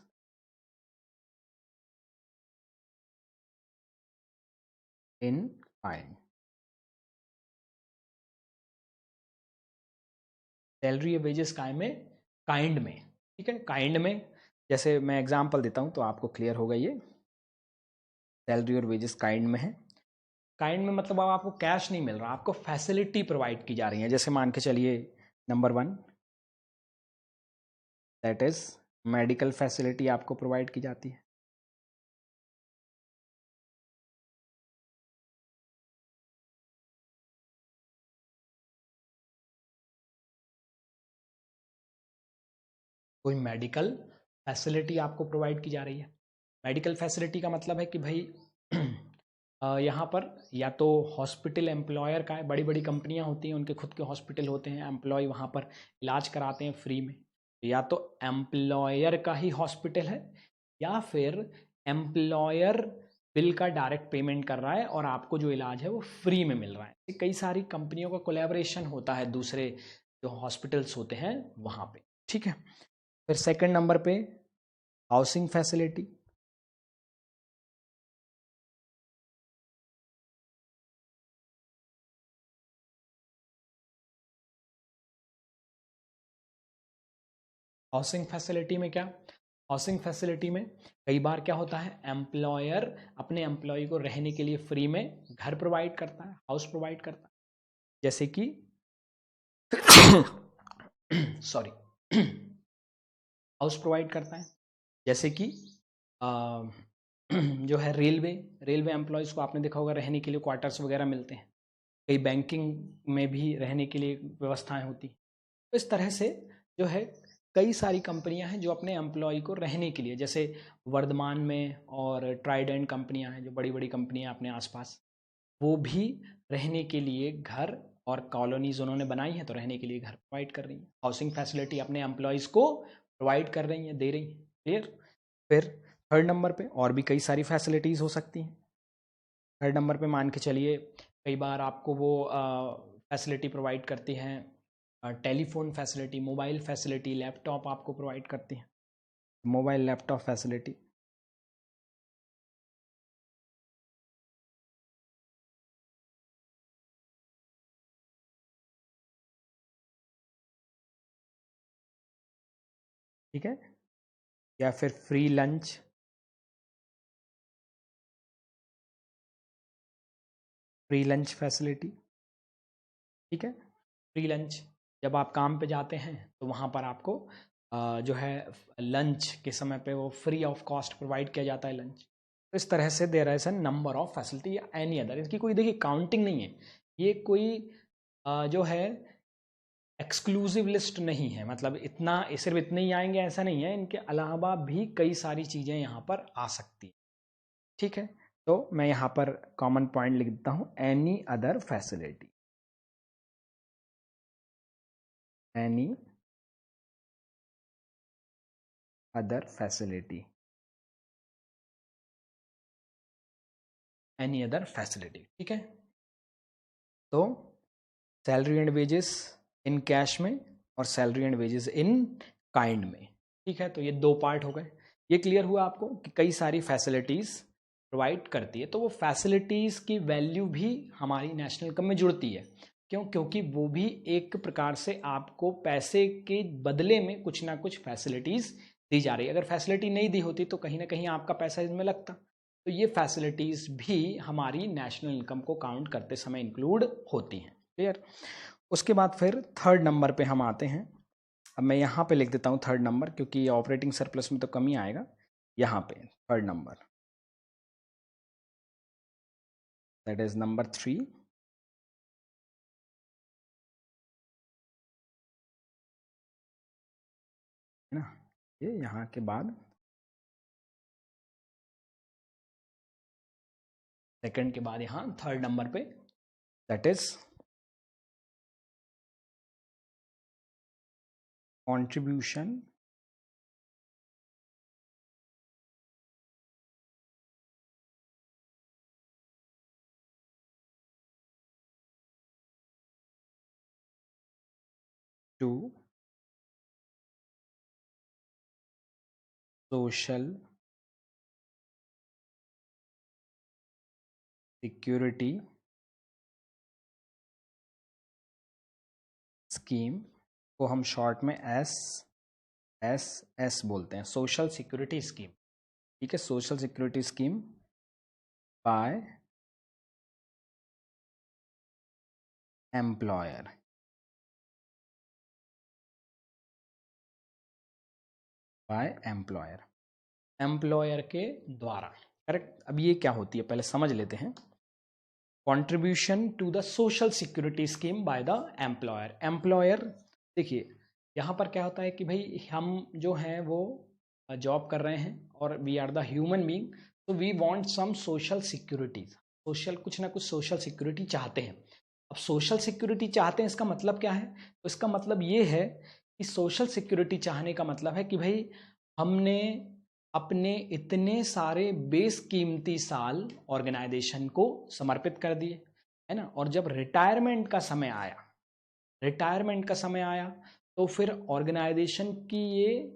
[SPEAKER 1] इन काइंड। सैलरी या वेजेस काइंड में, ठीक है, काइंड में। जैसे मैं एग्जांपल देता हूं तो आपको क्लियर होगा। ये सैलरी और वेजेस काइंड में है। काइंड में मतलब अब आपको कैश नहीं मिल रहा, आपको फैसिलिटी प्रोवाइड की जा रही है। जैसे मान के चलिए number 1 that is medical facility आपको प्रोवाइड की जाती है। कोई मेडिकल फैसिलिटी आपको प्रोवाइड की जा रही है। मेडिकल फैसिलिटी का मतलब है कि भाई यहाँ पर या तो हॉस्पिटल एम्प्लॉयर का है, बड़ी बड़ी कंपनियां होती हैं, उनके खुद के हॉस्पिटल होते हैं, एम्प्लॉय वहाँ पर इलाज कराते हैं फ्री में। या तो एम्प्लॉयर का ही हॉस्पिटल है, या फिर एम्प्लॉयर बिल का डायरेक्ट पेमेंट कर रहा है और आपको जो इलाज है वो फ्री में मिल रहा है। कई सारी कंपनियों का कोलैबोरेशन होता है दूसरे जो हॉस्पिटल्स होते हैं वहाँ पे, ठीक है। फिर सेकंड नंबर पे हाउसिंग फैसिलिटी। हाउसिंग फैसिलिटी में क्या, हाउसिंग फैसिलिटी में कई बार क्या होता है, एम्प्लॉयर अपने एम्प्लॉय को रहने के लिए फ्री में घर प्रोवाइड करता है, हाउस प्रोवाइड करता है। जैसे कि सॉरी हाउस प्रोवाइड करता है। जैसे कि जो है रेलवे, रेलवे एम्प्लॉयज़ को आपने देखा होगा रहने के लिए क्वार्टर्स वगैरह मिलते हैं। कई बैंकिंग में भी रहने के लिए व्यवस्थाएं होती हैं। तो इस तरह से जो है कई सारी कंपनियां हैं जो अपने एम्प्लॉय को रहने के लिए, जैसे वर्धमान में और ट्राइडेंट कंपनियां हैं जो बड़ी बड़ी कंपनियां अपने आसपास, वो भी रहने के लिए घर और कॉलोनीज उन्होंने बनाई हैं, तो रहने के लिए घर प्रोवाइड कर रही हैं, हाउसिंग फैसिलिटी अपने एम्प्लॉयज़ को प्रोवाइड कर रही हैं, दे रही हैं। क्लियर। फिर थर्ड नंबर पे और भी कई सारी फैसिलिटीज़ हो सकती हैं। थर्ड नंबर पे मान के चलिए कई बार आपको वो फैसिलिटी प्रोवाइड करती हैं, telephone facility, mobile facility, laptop आपको प्रोवाइड करती हैं, मोबाइल लैपटॉप फैसिलिटी। ठीक है। या फिर free lunch, free lunch facility. ठीक है। फ्री लंच, जब आप काम पे जाते हैं तो वहाँ पर आपको जो है लंच के समय पे वो फ्री ऑफ कॉस्ट प्रोवाइड किया जाता है लंच। तो इस तरह से there is a number of facility या एनी अदर, इसकी कोई देखिए काउंटिंग नहीं है। ये कोई जो है एक्सक्लूसिव लिस्ट नहीं है, मतलब इतना सिर्फ इतने ही आएंगे ऐसा नहीं है, इनके अलावा भी कई सारी चीज़ें यहाँ पर आ सकती हैं। ठीक है। तो मैं यहाँ पर कॉमन पॉइंट लिख देता हूँ, any other facility, any other facility, any other facility. ठीक है। तो salary and wages in cash में और salary and wages in kind में। ठीक है। तो ये दो पार्ट हो गए। ये क्लियर हुआ आपको कि कई सारी फैसिलिटीज़ प्रोवाइड करती है, तो वो फैसिलिटीज़ की वैल्यू भी हमारी नेशनल इनकम में जुड़ती है। क्यों? क्योंकि वो भी एक प्रकार से आपको पैसे के बदले में कुछ ना कुछ फैसिलिटीज़ दी जा रही है। अगर फैसिलिटी नहीं दी होती तो कहीं ना कहीं आपका पैसा इसमें लगता। तो ये फैसिलिटीज़ भी हमारी नेशनल इनकम को काउंट करते समय इंक्लूड होती हैं। क्लियर। उसके बाद फिर थर्ड नंबर पे हम आते हैं। अब मैं यहाँ पे लिख देता हूँ थर्ड नंबर, क्योंकि ऑपरेटिंग सरप्लस में तो कम ही आएगा। यहाँ पे third number, that is number 3। है ना, ये यहाँ के बाद सेकंड के बाद यहाँ थर्ड नंबर पे, that is contribution to social security scheme को हम शॉर्ट में एस बोलते हैं, सोशल सिक्योरिटी स्कीम। ठीक है, social security scheme by employer. By employer, employer के द्वारा, करेक्ट। अब ये क्या होती है पहले समझ लेते हैं। Contribution to the social security scheme by the employer. Employer, देखिए यहाँ पर क्या होता है कि भाई हम जो हैं वो जॉब कर रहे हैं और we are the human being, तो we want some social securities, social कुछ ना कुछ सोशल सिक्योरिटी चाहते हैं। अब सोशल सिक्योरिटी चाहते हैं इसका मतलब क्या है? तो इसका मतलब ये है कि सोशल सिक्योरिटी चाहने का मतलब है कि भाई हमने अपने इतने सारे बेशकीमती साल ऑर्गेनाइजेशन को समर्पित कर दिए, है ना, और जब रिटायरमेंट का समय आया तो फिर ऑर्गेनाइजेशन की ये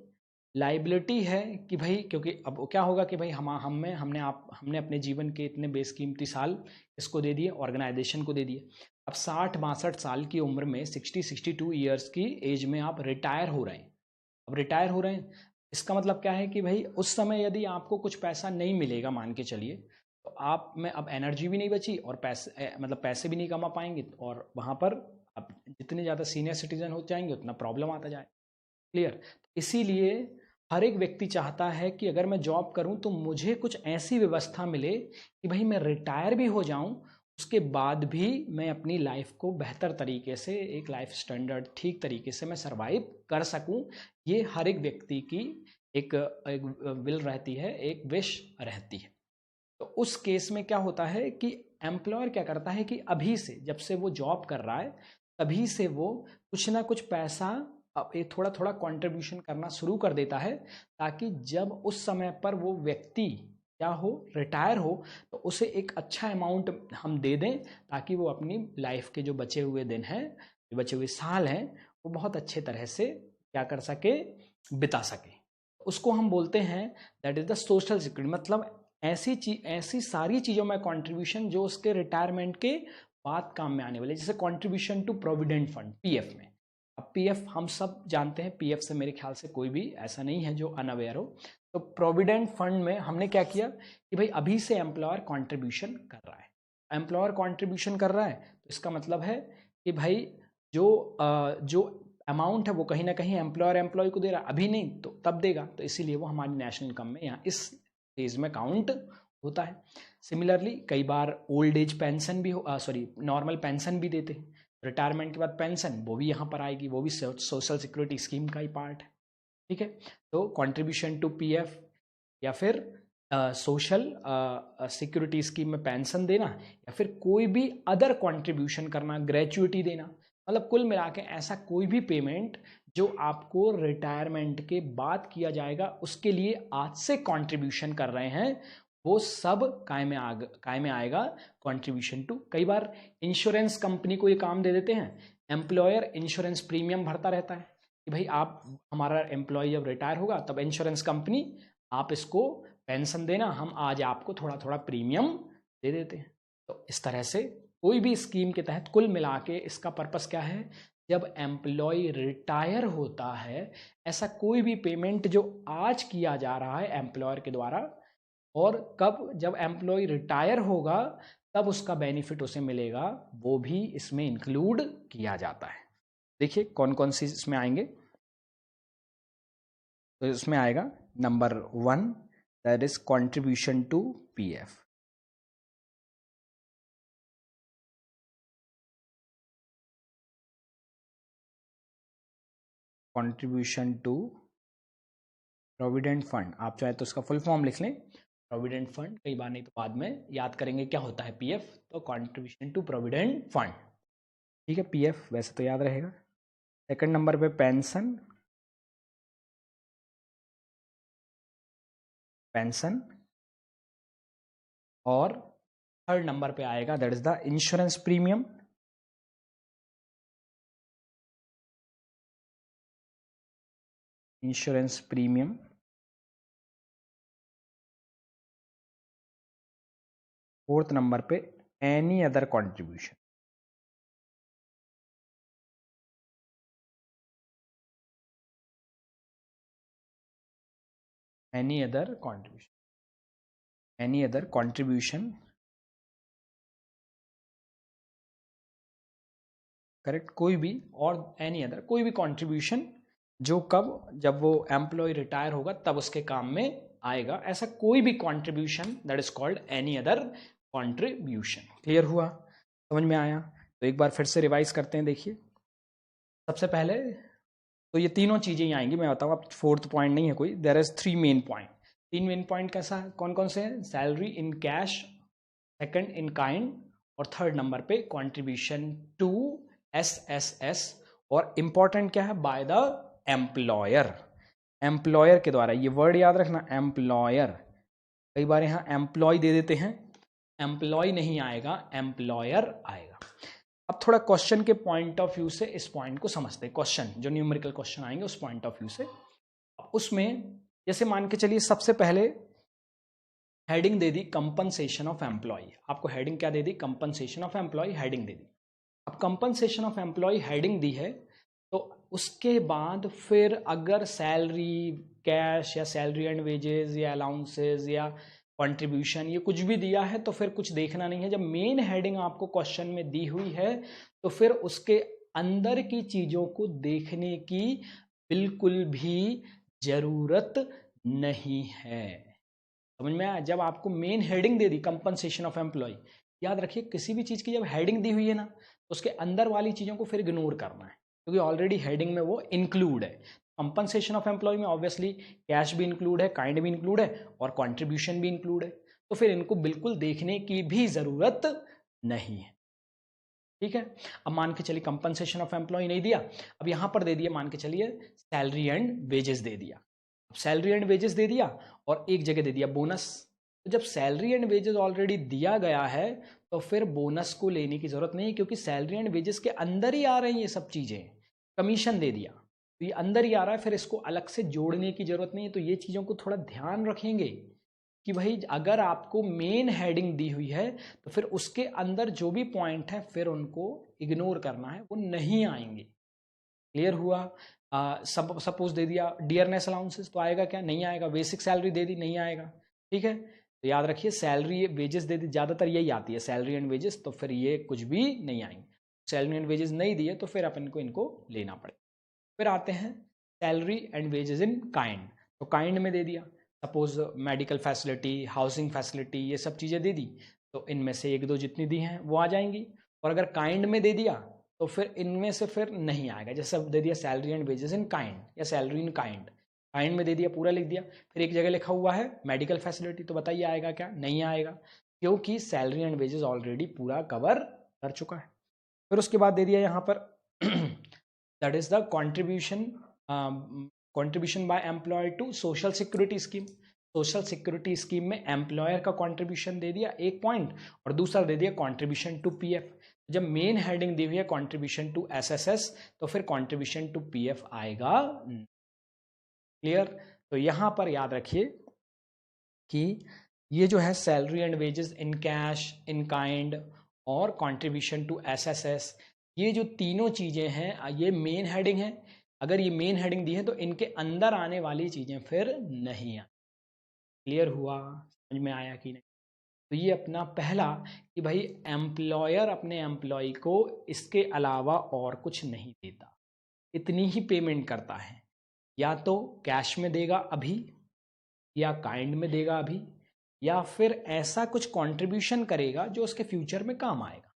[SPEAKER 1] लाइबिलिटी है कि भाई, क्योंकि अब क्या होगा कि भाई हमने अपने जीवन के इतने बेशकीमती साल इसको दे दिए, ऑर्गेनाइजेशन को दे दिए। अब 60-62 साल की उम्र में 60-62 ईयर्स की एज में आप रिटायर हो रहे हैं। अब रिटायर हो रहे हैं, इसका मतलब क्या है कि भाई उस समय यदि आपको कुछ पैसा नहीं मिलेगा, मान के चलिए, तो आप में अब एनर्जी भी नहीं बची और मतलब पैसे भी नहीं कमा पाएंगे, और वहाँ पर आप जितने ज़्यादा सीनियर सिटीजन हो जाएंगे उतना प्रॉब्लम आता जाए। क्लियर? इसीलिए हर एक व्यक्ति चाहता है कि अगर मैं जॉब करूं तो मुझे कुछ ऐसी व्यवस्था मिले कि भाई मैं रिटायर भी हो जाऊं, उसके बाद भी मैं अपनी लाइफ को बेहतर तरीके से, एक लाइफ स्टैंडर्ड ठीक तरीके से मैं सरवाइव कर सकूं। ये हर एक व्यक्ति की एक विल रहती है, एक विश रहती है। तो उस केस में क्या होता है कि एम्प्लॉयर क्या करता है कि अभी से, जब से वो जॉब कर रहा है तभी से वो कुछ ना कुछ पैसा अब ये थोड़ा थोड़ा कंट्रीब्यूशन करना शुरू कर देता है, ताकि जब उस समय पर वो व्यक्ति क्या हो, रिटायर हो, तो उसे एक अच्छा अमाउंट हम दे दें, ताकि वो अपनी लाइफ के जो बचे हुए दिन हैं, जो बचे हुए साल हैं, वो बहुत अच्छे तरह से क्या कर सके, बिता सके। उसको हम बोलते हैं that is the social security. मतलब ऐसी सारी चीज़ों में कंट्रीब्यूशन जो उसके रिटायरमेंट के बाद काम में आने वाले, जैसे contribution to provident fund, PF में। अब पीएफ हम सब जानते हैं, पीएफ से मेरे ख्याल से कोई भी ऐसा नहीं है जो अनअवेयर हो। तो प्रोविडेंट फंड में हमने क्या किया कि भाई अभी से एम्प्लॉयर कंट्रीब्यूशन कर रहा है। एम्प्लॉयर कंट्रीब्यूशन कर रहा है तो इसका मतलब है कि भाई जो अमाउंट है वो कहीं ना कहीं एम्प्लॉयर एम्प्लॉय को दे रहा है, अभी नहीं तो तब देगा, तो इसीलिए वो हमारी नेशनल इनकम में यहाँ इस फेज में काउंट होता है। सिमिलरली कई बार ओल्ड एज पेंशन भी नॉर्मल पेंशन भी देते हैं, रिटायरमेंट के बाद पेंशन वो भी यहाँ पर आएगी, वो भी सोशल सिक्योरिटी स्कीम का ही पार्ट है। ठीक है, तो कंट्रीब्यूशन टू पीएफ या फिर सोशल सिक्योरिटी स्कीम में पेंशन देना, या फिर कोई भी अदर कंट्रीब्यूशन करना, ग्रेचुइटी देना, मतलब कुल मिला के ऐसा कोई भी पेमेंट जो आपको रिटायरमेंट के बाद किया जाएगा, उसके लिए आज से कंट्रीब्यूशन कर रहे हैं, वो सब काय में आएगा कंट्रीब्यूशन टू। कई बार इंश्योरेंस कंपनी को ये काम दे देते हैं, एम्प्लॉयर इंश्योरेंस प्रीमियम भरता रहता है कि भाई आप, हमारा एम्प्लॉय जब रिटायर होगा तब इंश्योरेंस कंपनी आप इसको पेंशन देना, हम आज आपको थोड़ा थोड़ा प्रीमियम दे देते हैं। तो इस तरह से कोई भी स्कीम के तहत कुल मिला के इसका पर्पस क्या है, जब एम्प्लॉय रिटायर होता है, ऐसा कोई भी पेमेंट जो आज किया जा रहा है एम्प्लॉयर के द्वारा, और कब जब एम्प्लॉय रिटायर होगा तब उसका बेनिफिट उसे मिलेगा, वो भी इसमें इंक्लूड किया जाता है। देखिए कौन कौन सी इसमें आएंगे। तो इसमें आएगा number 1, that is contribution to PF. Contribution to provident fund, आप चाहे तो उसका फुल फॉर्म लिख लें, प्रोविडेंट फंड, कई बार नहीं तो बाद में याद करेंगे क्या होता है पीएफ, तो कंट्रीब्यूशन टू प्रोविडेंट फंड। ठीक है, पीएफ वैसे तो याद रहेगा। सेकंड नंबर पे पेंशन, पेंशन, और थर्ड नंबर पे आएगा that is the insurance premium, insurance premium, fourth number पे any other contribution, any other contribution, any other contribution, correct, कोई भी, और एनी अदर कोई भी कंट्रीब्यूशन जो कब, जब वो एम्प्लॉय रिटायर होगा तब उसके काम में आएगा, ऐसा कोई भी contribution that is called any other contribution. Clear हुआ, समझ में आया? तो एक बार फिर से रिवाइज करते हैं। देखिए सबसे पहले तो ये तीनों चीजें ही आएंगी, मैं बताऊँ, अब फोर्थ पॉइंट नहीं है कोई, there is 3 main point. 3 main point कैसा है, कौन कौन से हैं? Salary in cash, second in kind, और थर्ड नंबर पे कंट्रीब्यूशन टू एसएसएस, और इंपॉर्टेंट क्या है, बाय द एम्प्लॉयर, एम्प्लॉयर के द्वारा, ये वर्ड याद रखना, एम्प्लॉयर। कई बार यहाँ एम्प्लॉय दे देते हैं, एम्प्लॉय नहीं आएगा, एम्प्लॉयर आएगा। अब थोड़ा क्वेश्चन के पॉइंट ऑफ व्यू से इस पॉइंट को समझते हैं, क्वेश्चन जो न्यूमेरिकल क्वेश्चन आएंगे उस पॉइंट ऑफ व्यू से। उसमें जैसे मान के चलिए सबसे पहले हेडिंग दे दी कंपनसेशन ऑफ एम्प्लॉय, आपको हेडिंग क्या दे दी, कंपनसेशन ऑफ एम्प्लॉय हेडिंग दे दी। अब कंपनसेशन ऑफ एम्प्लॉय हेडिंग दी है, तो उसके बाद फिर अगर सैलरी कैश या सैलरी एंड वेजेस या अलाउंसेस या कंट्रीब्यूशन ये कुछ भी दिया है तो फिर कुछ देखना नहीं है। जब मेन हेडिंग आपको क्वेश्चन में दी हुई है तो फिर उसके अंदर की चीजों को देखने की बिल्कुल भी जरूरत नहीं है। समझ में आया? जब आपको मेन हेडिंग दे दी कंपनसेशन ऑफ एम्प्लॉय, याद रखिए किसी भी चीज की जब हेडिंग दी हुई है ना तो उसके अंदर वाली चीजों को फिर इग्नोर करना है, क्योंकि ऑलरेडी हेडिंग में वो इंक्लूड है। कंपनसेशन ऑफ एम्प्लॉय में ऑब्वियसली कैश भी इंक्लूड है, काइंड भी इंक्लूड है, और कंट्रीब्यूशन भी इंक्लूड है, तो फिर इनको बिल्कुल देखने की भी जरूरत नहीं है। ठीक है, अब मान के चलिए कंपनसेशन ऑफ एम्प्लॉय नहीं दिया, अब यहां पर दे दिया, मान के चलिए सैलरी एंड वेजेस दे दिया। अब सैलरी एंड वेजेस दे दिया और एक जगह दे दिया बोनस। तो जब सैलरी एंड वेजेस ऑलरेडी दिया गया है तो फिर बोनस को लेने की जरूरत नहीं है, क्योंकि सैलरी एंड वेजेस के अंदर ही आ रही हैं ये सब चीजें। कमीशन दे दिया तो ये अंदर ही आ रहा है, फिर इसको अलग से जोड़ने की जरूरत नहीं है। तो ये चीजों को थोड़ा ध्यान रखेंगे कि भाई अगर आपको मेन हेडिंग दी हुई है तो फिर उसके अंदर जो भी पॉइंट है फिर उनको इग्नोर करना है, वो नहीं आएंगे। क्लियर हुआ? सपोज दे दिया डियरनेस अलाउंसेस, तो आएगा क्या, नहीं आएगा। बेसिक सैलरी दे दी, नहीं आएगा। ठीक है, तो याद रखिए सैलरी वेजेस दे दी, ज्यादातर यही आती है सैलरी एंड वेजेस, तो फिर ये कुछ भी नहीं आएंगे। सैलरी एंड वेजेस नहीं दिए तो फिर अपन को इनको लेना पड़े। फिर आते हैं salary and wages in kind, तो काइंड में दे दिया, suppose medical facility, housing facility, ये सब चीज़ें दे दी, तो इनमें से एक दो जितनी दी हैं वो आ जाएंगी। और अगर काइंड में दे दिया तो फिर इनमें से फिर नहीं आएगा। जैसे दे दिया salary and wages in kind या सैलरी इन काइंड, काइंड में दे दिया, पूरा लिख दिया, फिर एक जगह लिखा हुआ है मेडिकल फैसिलिटी, तो बताइए आएगा क्या, नहीं आएगा, क्योंकि सैलरी एंड वेजेस ऑलरेडी पूरा कवर कर चुका है। फिर उसके बाद दे दिया यहाँ पर that is the contribution by employer to social security scheme. Social security scheme में एम्प्लॉयर का कंट्रीब्यूशन दे दिया एक पॉइंट, और दूसरा दे दिया कंट्रीब्यूशन टू पीएफ। जब मेन हेडिंग दी हुई है कंट्रीब्यूशन टू एसएसएस तो फिर कंट्रीब्यूशन टू पीएफ आएगा। क्लियर? तो यहां पर याद रखिए कि ये जो है salary and wages in cash, in kind और कंट्रीब्यूशन टू एसएसएस, ये जो तीनों चीजें हैं ये मेन हेडिंग है। अगर ये मेन हेडिंग दी है तो इनके अंदर आने वाली चीजें फिर नहीं आ। क्लियर हुआ? समझ में आया कि नहीं? तो ये अपना पहला कि भाई एम्प्लॉयर अपने एम्प्लॉय को इसके अलावा और कुछ नहीं देता, इतनी ही पेमेंट करता है। या तो कैश में देगा अभी, या काइंड में देगा अभी, या फिर ऐसा कुछ कंट्रीब्यूशन करेगा जो उसके फ्यूचर में काम आएगा।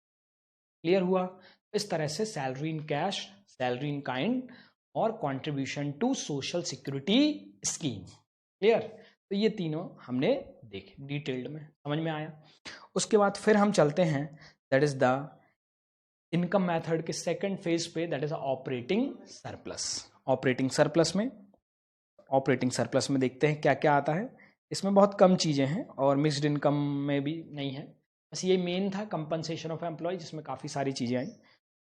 [SPEAKER 1] क्लियर हुआ? इस तरह से salary in cash, salary in kind और contribution to social security scheme. Clear? तो ये तीनों हमने देखे डिटेल्ड में, समझ में आया? उसके बाद फिर हम चलते हैं that is the income method के सेकंड फेज पे, that is operating surplus. Operating surplus में देखते हैं क्या क्या आता है। इसमें बहुत कम चीज़ें हैं और मिक्स्ड इनकम में भी नहीं है, बस ये मेन था कंपनसेशन ऑफ एम्प्लॉय जिसमें काफ़ी सारी चीज़ें आई।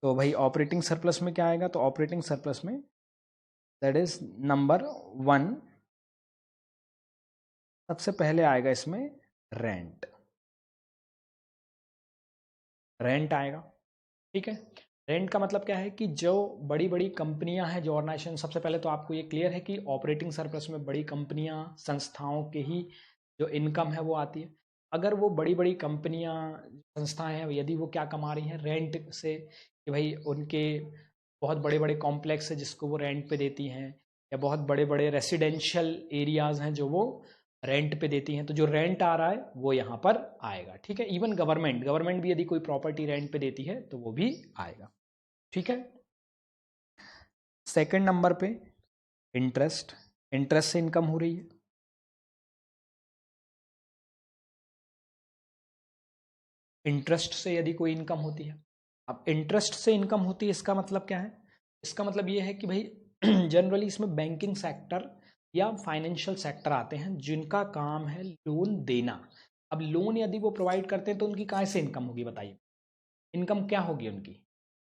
[SPEAKER 1] तो भाई ऑपरेटिंग सरप्लस में क्या आएगा, तो ऑपरेटिंग सरप्लस में दैट इज नंबर 1, सबसे पहले आएगा इसमें रेंट। रेंट आएगा। ठीक है, रेंट का मतलब क्या है कि जो बड़ी बड़ी कंपनियां हैं, जो ऑर्गेनाइजेशन, सबसे पहले तो आपको ये क्लियर है कि ऑपरेटिंग सरप्लस में बड़ी कंपनियां, संस्थाओं के ही जो इनकम है वो आती है। अगर वो बड़ी बड़ी कंपनियां, संस्थाएं हैं, यदि वो क्या कमा रही हैं रेंट से, कि भाई उनके बहुत बड़े बड़े कॉम्प्लेक्स है जिसको वो रेंट पे देती हैं, या बहुत बड़े बड़े रेसिडेंशियल एरियाज हैं जो वो रेंट पे देती हैं, तो जो रेंट आ रहा है वो यहाँ पर आएगा। ठीक है, इवन गवर्नमेंट भी यदि कोई प्रॉपर्टी रेंट पे देती है तो वो भी आएगा। ठीक है, सेकंड नंबर पे इंटरेस्ट, इंटरेस्ट से इनकम हो रही है। इंटरेस्ट से यदि कोई इनकम होती है, अब इंटरेस्ट से इनकम होती है इसका मतलब क्या है? इसका मतलब ये है कि भाई जनरली इसमें बैंकिंग सेक्टर या फाइनेंशियल सेक्टर आते हैं जिनका काम है लोन देना। अब लोन यदि वो प्रोवाइड करते हैं तो उनकी कहाँ से इनकम होगी बताइए? इनकम क्या होगी उनकी?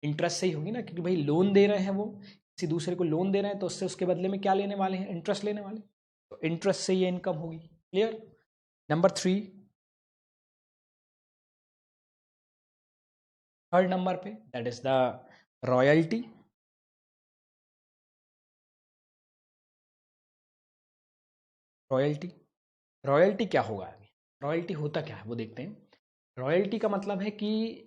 [SPEAKER 1] इंटरेस्ट से ही होगी ना, क्योंकि भाई लोन दे रहे हैं, वो किसी दूसरे को लोन दे रहे हैं तो उससे उसके बदले में क्या लेने वाले हैं? इंटरेस्ट लेने वाले, तो इंटरेस्ट से ये इनकम होगी। क्लियर? नंबर 3, थर्ड नंबर पे that is the royalty. Royalty, royalty क्या होगा अभी? रॉयल्टी होता क्या है वो देखते हैं। रॉयल्टी का मतलब है कि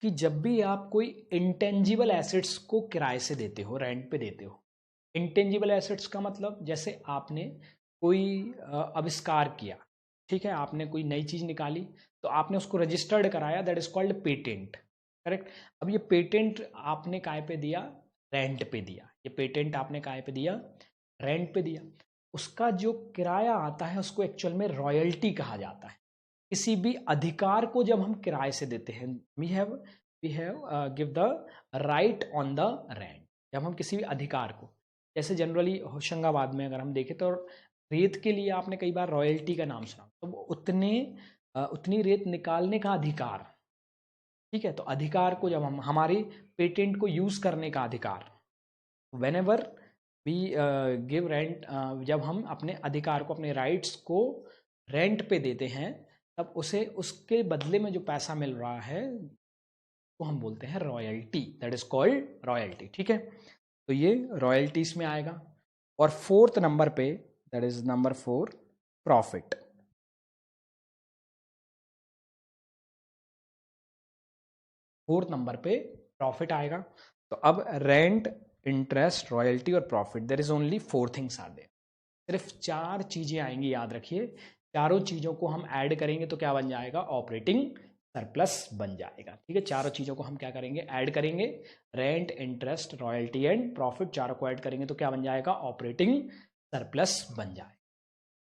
[SPEAKER 1] जब भी आप कोई इंटेंजिबल एसेट्स को किराए से देते हो, रेंट पे देते हो। इंटेंजिबल एसेट्स का मतलब जैसे आपने कोई आविष्कार किया, ठीक है, आपने कोई नई चीज़ निकाली तो आपने उसको रजिस्टर्ड कराया, that is called patent. Correct? अब ये पेटेंट आपने काय पे दिया? रेंट पे दिया। ये पेटेंट आपने काय पे दिया? रेंट पे दिया। उसका जो किराया आता है उसको एक्चुअल में रॉयल्टी कहा जाता है। किसी भी अधिकार को जब हम किराए से देते हैं, we have give the right on the rent. जब हम किसी भी अधिकार को, जैसे जनरली होशंगाबाद में अगर हम देखें तो रेत के लिए आपने कई बार रॉयल्टी का नाम सुना, तो वो उतनी रेत निकालने का अधिकार। ठीक है, तो अधिकार को जब हम, हमारी पेटेंट को यूज करने का अधिकार, whenever we give rent, जब हम अपने अधिकार को, अपने राइट्स को रेंट पे देते हैं, तब उसे, उसके बदले में जो पैसा मिल रहा है वो हम बोलते हैं royalty, that is called royalty. ठीक है, तो ये रॉयल्टीज में आएगा। और फोर्थ नंबर पे, that is number 4, profit. Fourth number पे प्रॉफिट आएगा। तो अब रेंट, इंटरेस्ट, रॉयल्टी और profit, there is only 4 things are there. सिर्फ 4 चीजें आएंगी, याद रखिए। चारों चीजों को हम ऐड करेंगे तो क्या बन जाएगा? ऑपरेटिंग सरप्लस बन जाएगा। ठीक है, चारों चीजों को हम क्या करेंगे? ऐड करेंगे। Rent, interest, royalty and profit, चारों को ऐड करेंगे तो क्या बन जाएगा? ऑपरेटिंग सरप्लस बन जाएगा।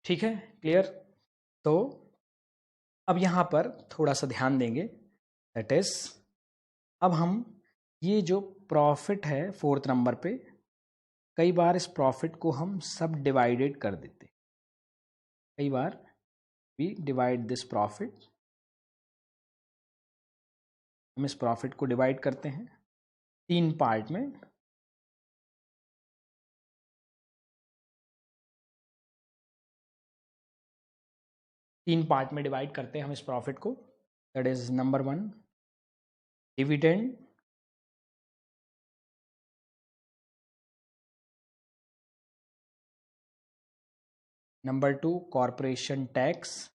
[SPEAKER 1] ठीक है, क्लियर? तो अब यहां पर थोड़ा सा ध्यान देंगे, दैट इज, अब हम ये जो प्रॉफिट है 4th नंबर पे, कई बार इस प्रॉफिट को हम सब डिवाइडेड कर देते। कई बार वी डिवाइड दिस प्रॉफिट, हम इस प्रॉफिट को डिवाइड करते हैं 3 पार्ट में। तीन पार्ट में डिवाइड करते हैं हम इस प्रॉफिट को। That is number 1 dividend, number 2 corporation tax,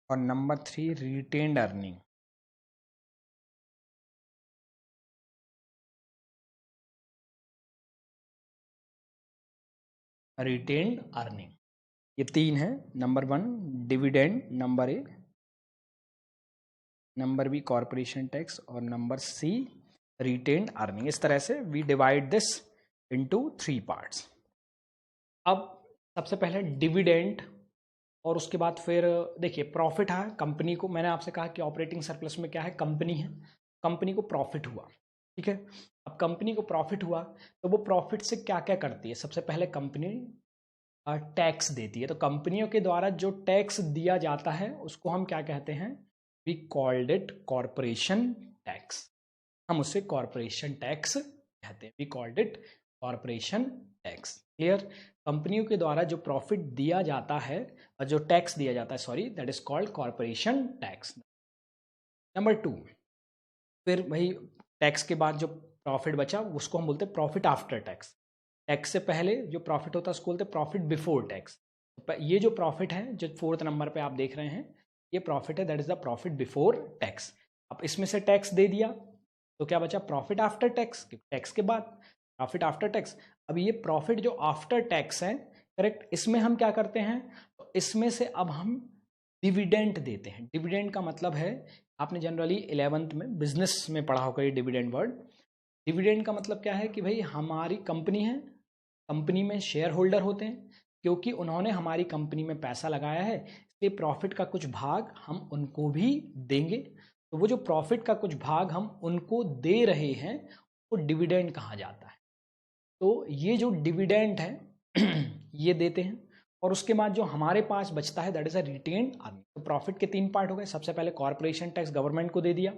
[SPEAKER 1] और number 3 retained earning. Retained earning, ये 3 है। Number 1 dividend, number A, number B corporation tax, और नंबर सी रिटेन्ड अर्निंग। इस तरह से we divide this into 3 parts. अब सबसे पहले डिविडेंड, और उसके बाद फिर देखिए प्रॉफिट है कंपनी को। मैंने आपसे कहा कि ऑपरेटिंग सरप्लस में क्या है? कंपनी है, कंपनी को प्रॉफिट हुआ। ठीक है, अब कंपनी को प्रॉफिट हुआ तो वो प्रॉफिट से क्या क्या करती है? सबसे पहले कंपनी टैक्स देती है। तो कंपनियों के द्वारा जो टैक्स दिया जाता है उसको हम क्या कहते हैं? We called it corporation tax. हम उसे कॉरपोरेशन टैक्स कहते हैं, we called it corporation tax. Clear? कंपनियों के द्वारा जो प्रॉफिट दिया जाता है और जो टैक्स दिया जाता है, sorry, that is called corporation tax. Number 2, फिर वही टैक्स के बाद जो प्रॉफिट बचा उसको हम बोलते हैं प्रॉफिट आफ्टर टैक्स। टैक्स से पहले जो प्रॉफिट होता है उसको बोलते हैं प्रॉफिट बिफोर टैक्स। ये जो प्रॉफिट है जो 4th नंबर पे आप देख रहे हैं, ये प्रॉफिट है, that is the profit before tax. अब इसमें से टैक्स दे दिया तो क्या बचा? प्रॉफिट आफ्टर टैक्स, टैक्स के बाद प्रॉफिट आफ्टर टैक्स। अब ये प्रॉफिट जो आफ्टर टैक्स है, करेक्ट, इसमें हम क्या करते हैं? तो इसमें से अब हम डिविडेंड देते हैं। डिविडेंड का मतलब है, आपने जनरली 11th में बिजनेस में पढ़ा होगा ये डिविडेंड वर्ड। डिविडेंड का मतलब क्या है कि भाई हमारी कंपनी है, कंपनी में शेयर होल्डर होते हैं, क्योंकि उन्होंने हमारी कंपनी में पैसा लगाया है, इसलिए प्रॉफिट का कुछ भाग हम उनको भी देंगे। तो वो जो प्रॉफिट का कुछ भाग हम उनको दे रहे हैं वो डिविडेंड कहा जाता है। तो ये जो डिविडेंड है ये देते हैं, और उसके बाद जो हमारे पास बचता है that is a retained earning. तो प्रॉफिट के 3 पार्ट हो गए। सबसे पहले कॉर्पोरेशन टैक्स गवर्नमेंट को दे दिया,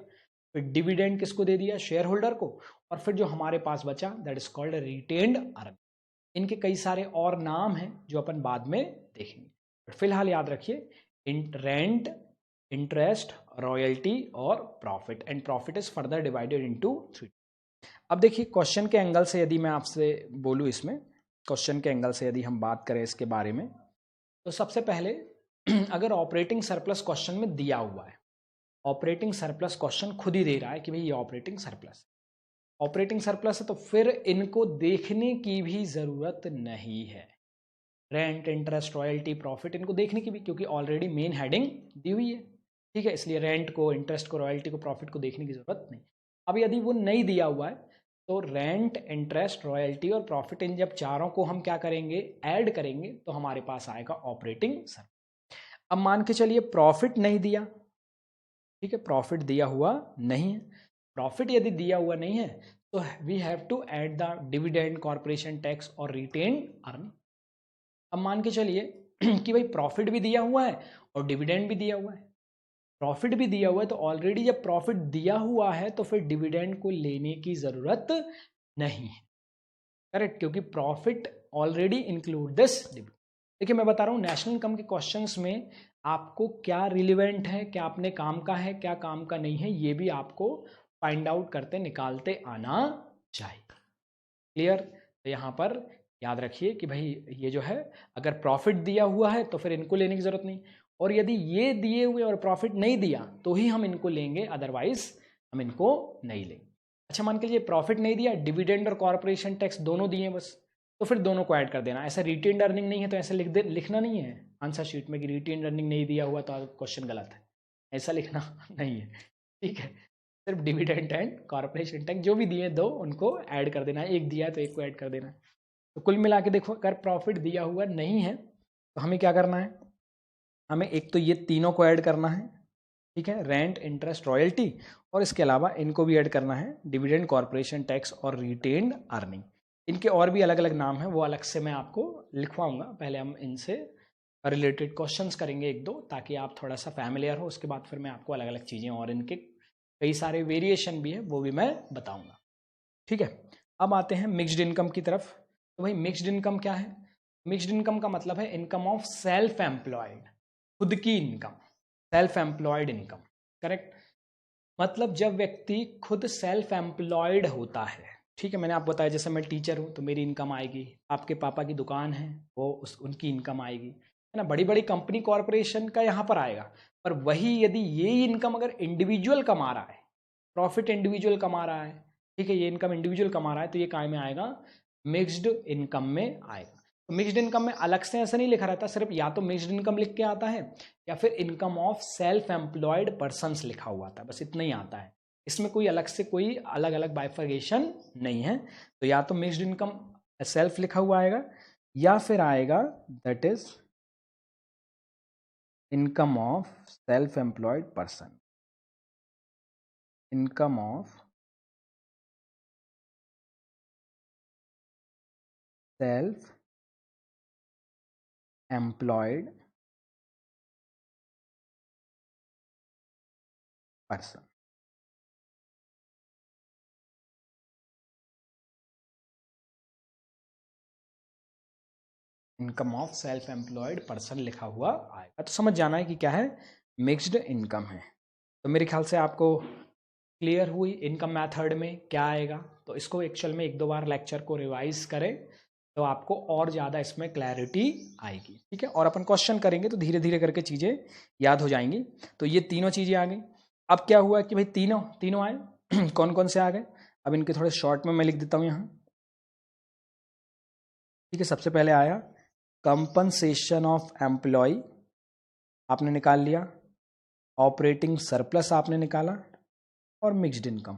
[SPEAKER 1] फिर डिविडेंड किसको दे दिया? शेयर होल्डर को, और फिर जो हमारे पास बचा that is called retained earning. इनके कई सारे और नाम हैं जो अपन बाद में देखेंगे, बट फिलहाल याद रखिए रेंट, इंटरेस्ट, रॉयल्टी और profit, and profit is further divided into 3। अब देखिए क्वेश्चन के एंगल से यदि मैं आपसे बोलूँ, इसमें क्वेश्चन के एंगल से यदि हम बात करें इसके बारे में, तो सबसे पहले अगर ऑपरेटिंग सरप्लस क्वेश्चन में दिया हुआ है, ऑपरेटिंग सरप्लस क्वेश्चन खुद ही दे रहा है कि भाई ये ऑपरेटिंग सरप्लस, ऑपरेटिंग सरप्लस है, तो फिर इनको देखने की भी ज़रूरत नहीं है। रेंट, इंटरेस्ट, रॉयल्टी, प्रॉफिट, इनको देखने की भी, क्योंकि ऑलरेडी मेन हेडिंग दी हुई है। ठीक है, इसलिए रेंट को, इंटरेस्ट को, रॉयल्टी को, प्रॉफिट को देखने की ज़रूरत नहीं। अब यदि वो नहीं दिया हुआ है तो रेंट, इंटरेस्ट, रॉयल्टी और प्रॉफिट, इन जब चारों को हम क्या करेंगे? ऐड करेंगे, तो हमारे पास आएगा ऑपरेटिंग सरप्लस। अब मान के चलिए प्रॉफिट नहीं दिया, ठीक है, प्रॉफिट दिया हुआ नहीं है। प्रॉफिट यदि दिया हुआ नहीं है तो we have to add the dividend, corporation tax और रिटेन्ड अर्निंग। अब मान के चलिए कि भाई प्रॉफिट भी दिया हुआ है और डिविडेंड भी दिया हुआ है। प्रॉफिट भी दिया हुआ है तो ऑलरेडी जब प्रॉफिट दिया हुआ है तो फिर डिविडेंड को लेने की जरूरत नहीं है, करेक्ट, क्योंकि profit already include this dividend. देखिए मैं बता रहा हूँ नेशनल इनकम के क्वेश्चंस में आपको क्या रिलेवेंट है, क्या अपने काम का है, क्या काम का नहीं है, ये भी आपको फाइंड आउट करते निकालते आना चाहिए। क्लियर? तो यहाँ पर याद रखिए कि भाई ये जो है, अगर प्रॉफिट दिया हुआ है तो फिर इनको लेने की जरूरत नहीं, और यदि ये दिए हुए और प्रॉफिट नहीं दिया तो ही हम इनको लेंगे, अदरवाइज हम इनको नहीं लेंगे। अच्छा मान के लिए प्रॉफिट नहीं दिया, डिविडेंड और कॉर्पोरेशन टैक्स दोनों दिए बस, तो फिर दोनों को ऐड कर देना। ऐसा रिटेन्ड अर्निंग नहीं है तो ऐसे लिखना नहीं है आंसर शीट में कि रिटेन्ड अर्निंग नहीं दिया हुआ तो क्वेश्चन गलत है, ऐसा लिखना नहीं है। ठीक है, सिर्फ डिविडेंड एंड कॉर्पोरेशन टैक्स जो भी दिए दो उनको ऐड कर देना है, एक दिया है तो एक को ऐड कर देना है। तो कुल मिला के देखो, अगर प्रॉफिट दिया हुआ नहीं है तो हमें क्या करना है? हमें एक तो ये तीनों को ऐड करना है, ठीक है, रेंट, इंटरेस्ट, रॉयल्टी, और इसके अलावा इनको भी ऐड करना है, डिविडेंड, कॉर्पोरेशन टैक्स और रिटेन्ड अर्निंग। इनके और भी अलग अलग नाम हैं, वो अलग से मैं आपको लिखवाऊंगा। पहले हम इनसे रिलेटेड क्वेश्चंस करेंगे एक दो, ताकि आप थोड़ा सा फैमिलियर हो, उसके बाद फिर मैं आपको अलग अलग चीज़ें और इनके कई सारे वेरिएशन भी है वो भी मैं बताऊंगा। ठीक है, अब आते हैं मिक्स्ड इनकम की तरफ। तो भाई मिक्स्ड इनकम क्या है? मिक्स्ड इनकम का मतलब है इनकम ऑफ सेल्फ एम्प्लॉयड, खुद की income, self employed income, correct. मतलब जब व्यक्ति खुद सेल्फ एम्प्लॉयड होता है, ठीक है, मैंने आपको बताया जैसे मैं टीचर हूँ तो मेरी इनकम आएगी, आपके पापा की दुकान है वो उनकी इनकम आएगी, है ना, बड़ी बड़ी कंपनी कॉरपोरेशन का यहाँ पर आएगा। पर वही यदि ये इनकम अगर इंडिविजुअल कमा रहा है, प्रॉफिट इंडिविजुअल कमा रहा है, ठीक है, ये इनकम इंडिविजुअल कमा रहा है, तो ये काय में आएगा? मिक्स्ड इनकम में आएगा। तो मिक्स्ड इनकम में अलग से ऐसा नहीं लिखा रहता, सिर्फ या तो मिक्स्ड इनकम लिख के आता है या फिर income of self employed persons लिखा हुआ था, बस इतना ही आता है। इसमें कोई अलग से कोई अलग अलग बाइफर्गेशन नहीं है। तो या तो मिक्स्ड इनकम सेल्फ लिखा हुआ आएगा या फिर आएगा that is income of self employed person, income of self employed person. Income of self employed person लिखा हुआ आएगा। तो समझ जाना है कि क्या है, मिक्स्ड इनकम है। तो मेरे ख्याल से आपको क्लियर हुई इनकम मेथड में क्या आएगा। तो इसको एक्चुअल में 1-2 बार लेक्चर को रिवाइज करें तो आपको और ज़्यादा इसमें क्लैरिटी आएगी, ठीक है। और अपन क्वेश्चन करेंगे तो धीरे धीरे करके चीज़ें याद हो जाएंगी। तो ये तीनों चीज़ें आ गई। अब क्या हुआ कि भाई तीनों तीनों आए कौन कौन से आ गए, अब इनके थोड़े शॉर्ट में मैं लिख देता हूँ यहाँ, ठीक है। सबसे पहले आया कंपनसेशन ऑफ एम्प्लॉय, आपने निकाल लिया। ऑपरेटिंग सरप्लस आपने निकाला, और मिक्स्ड इनकम,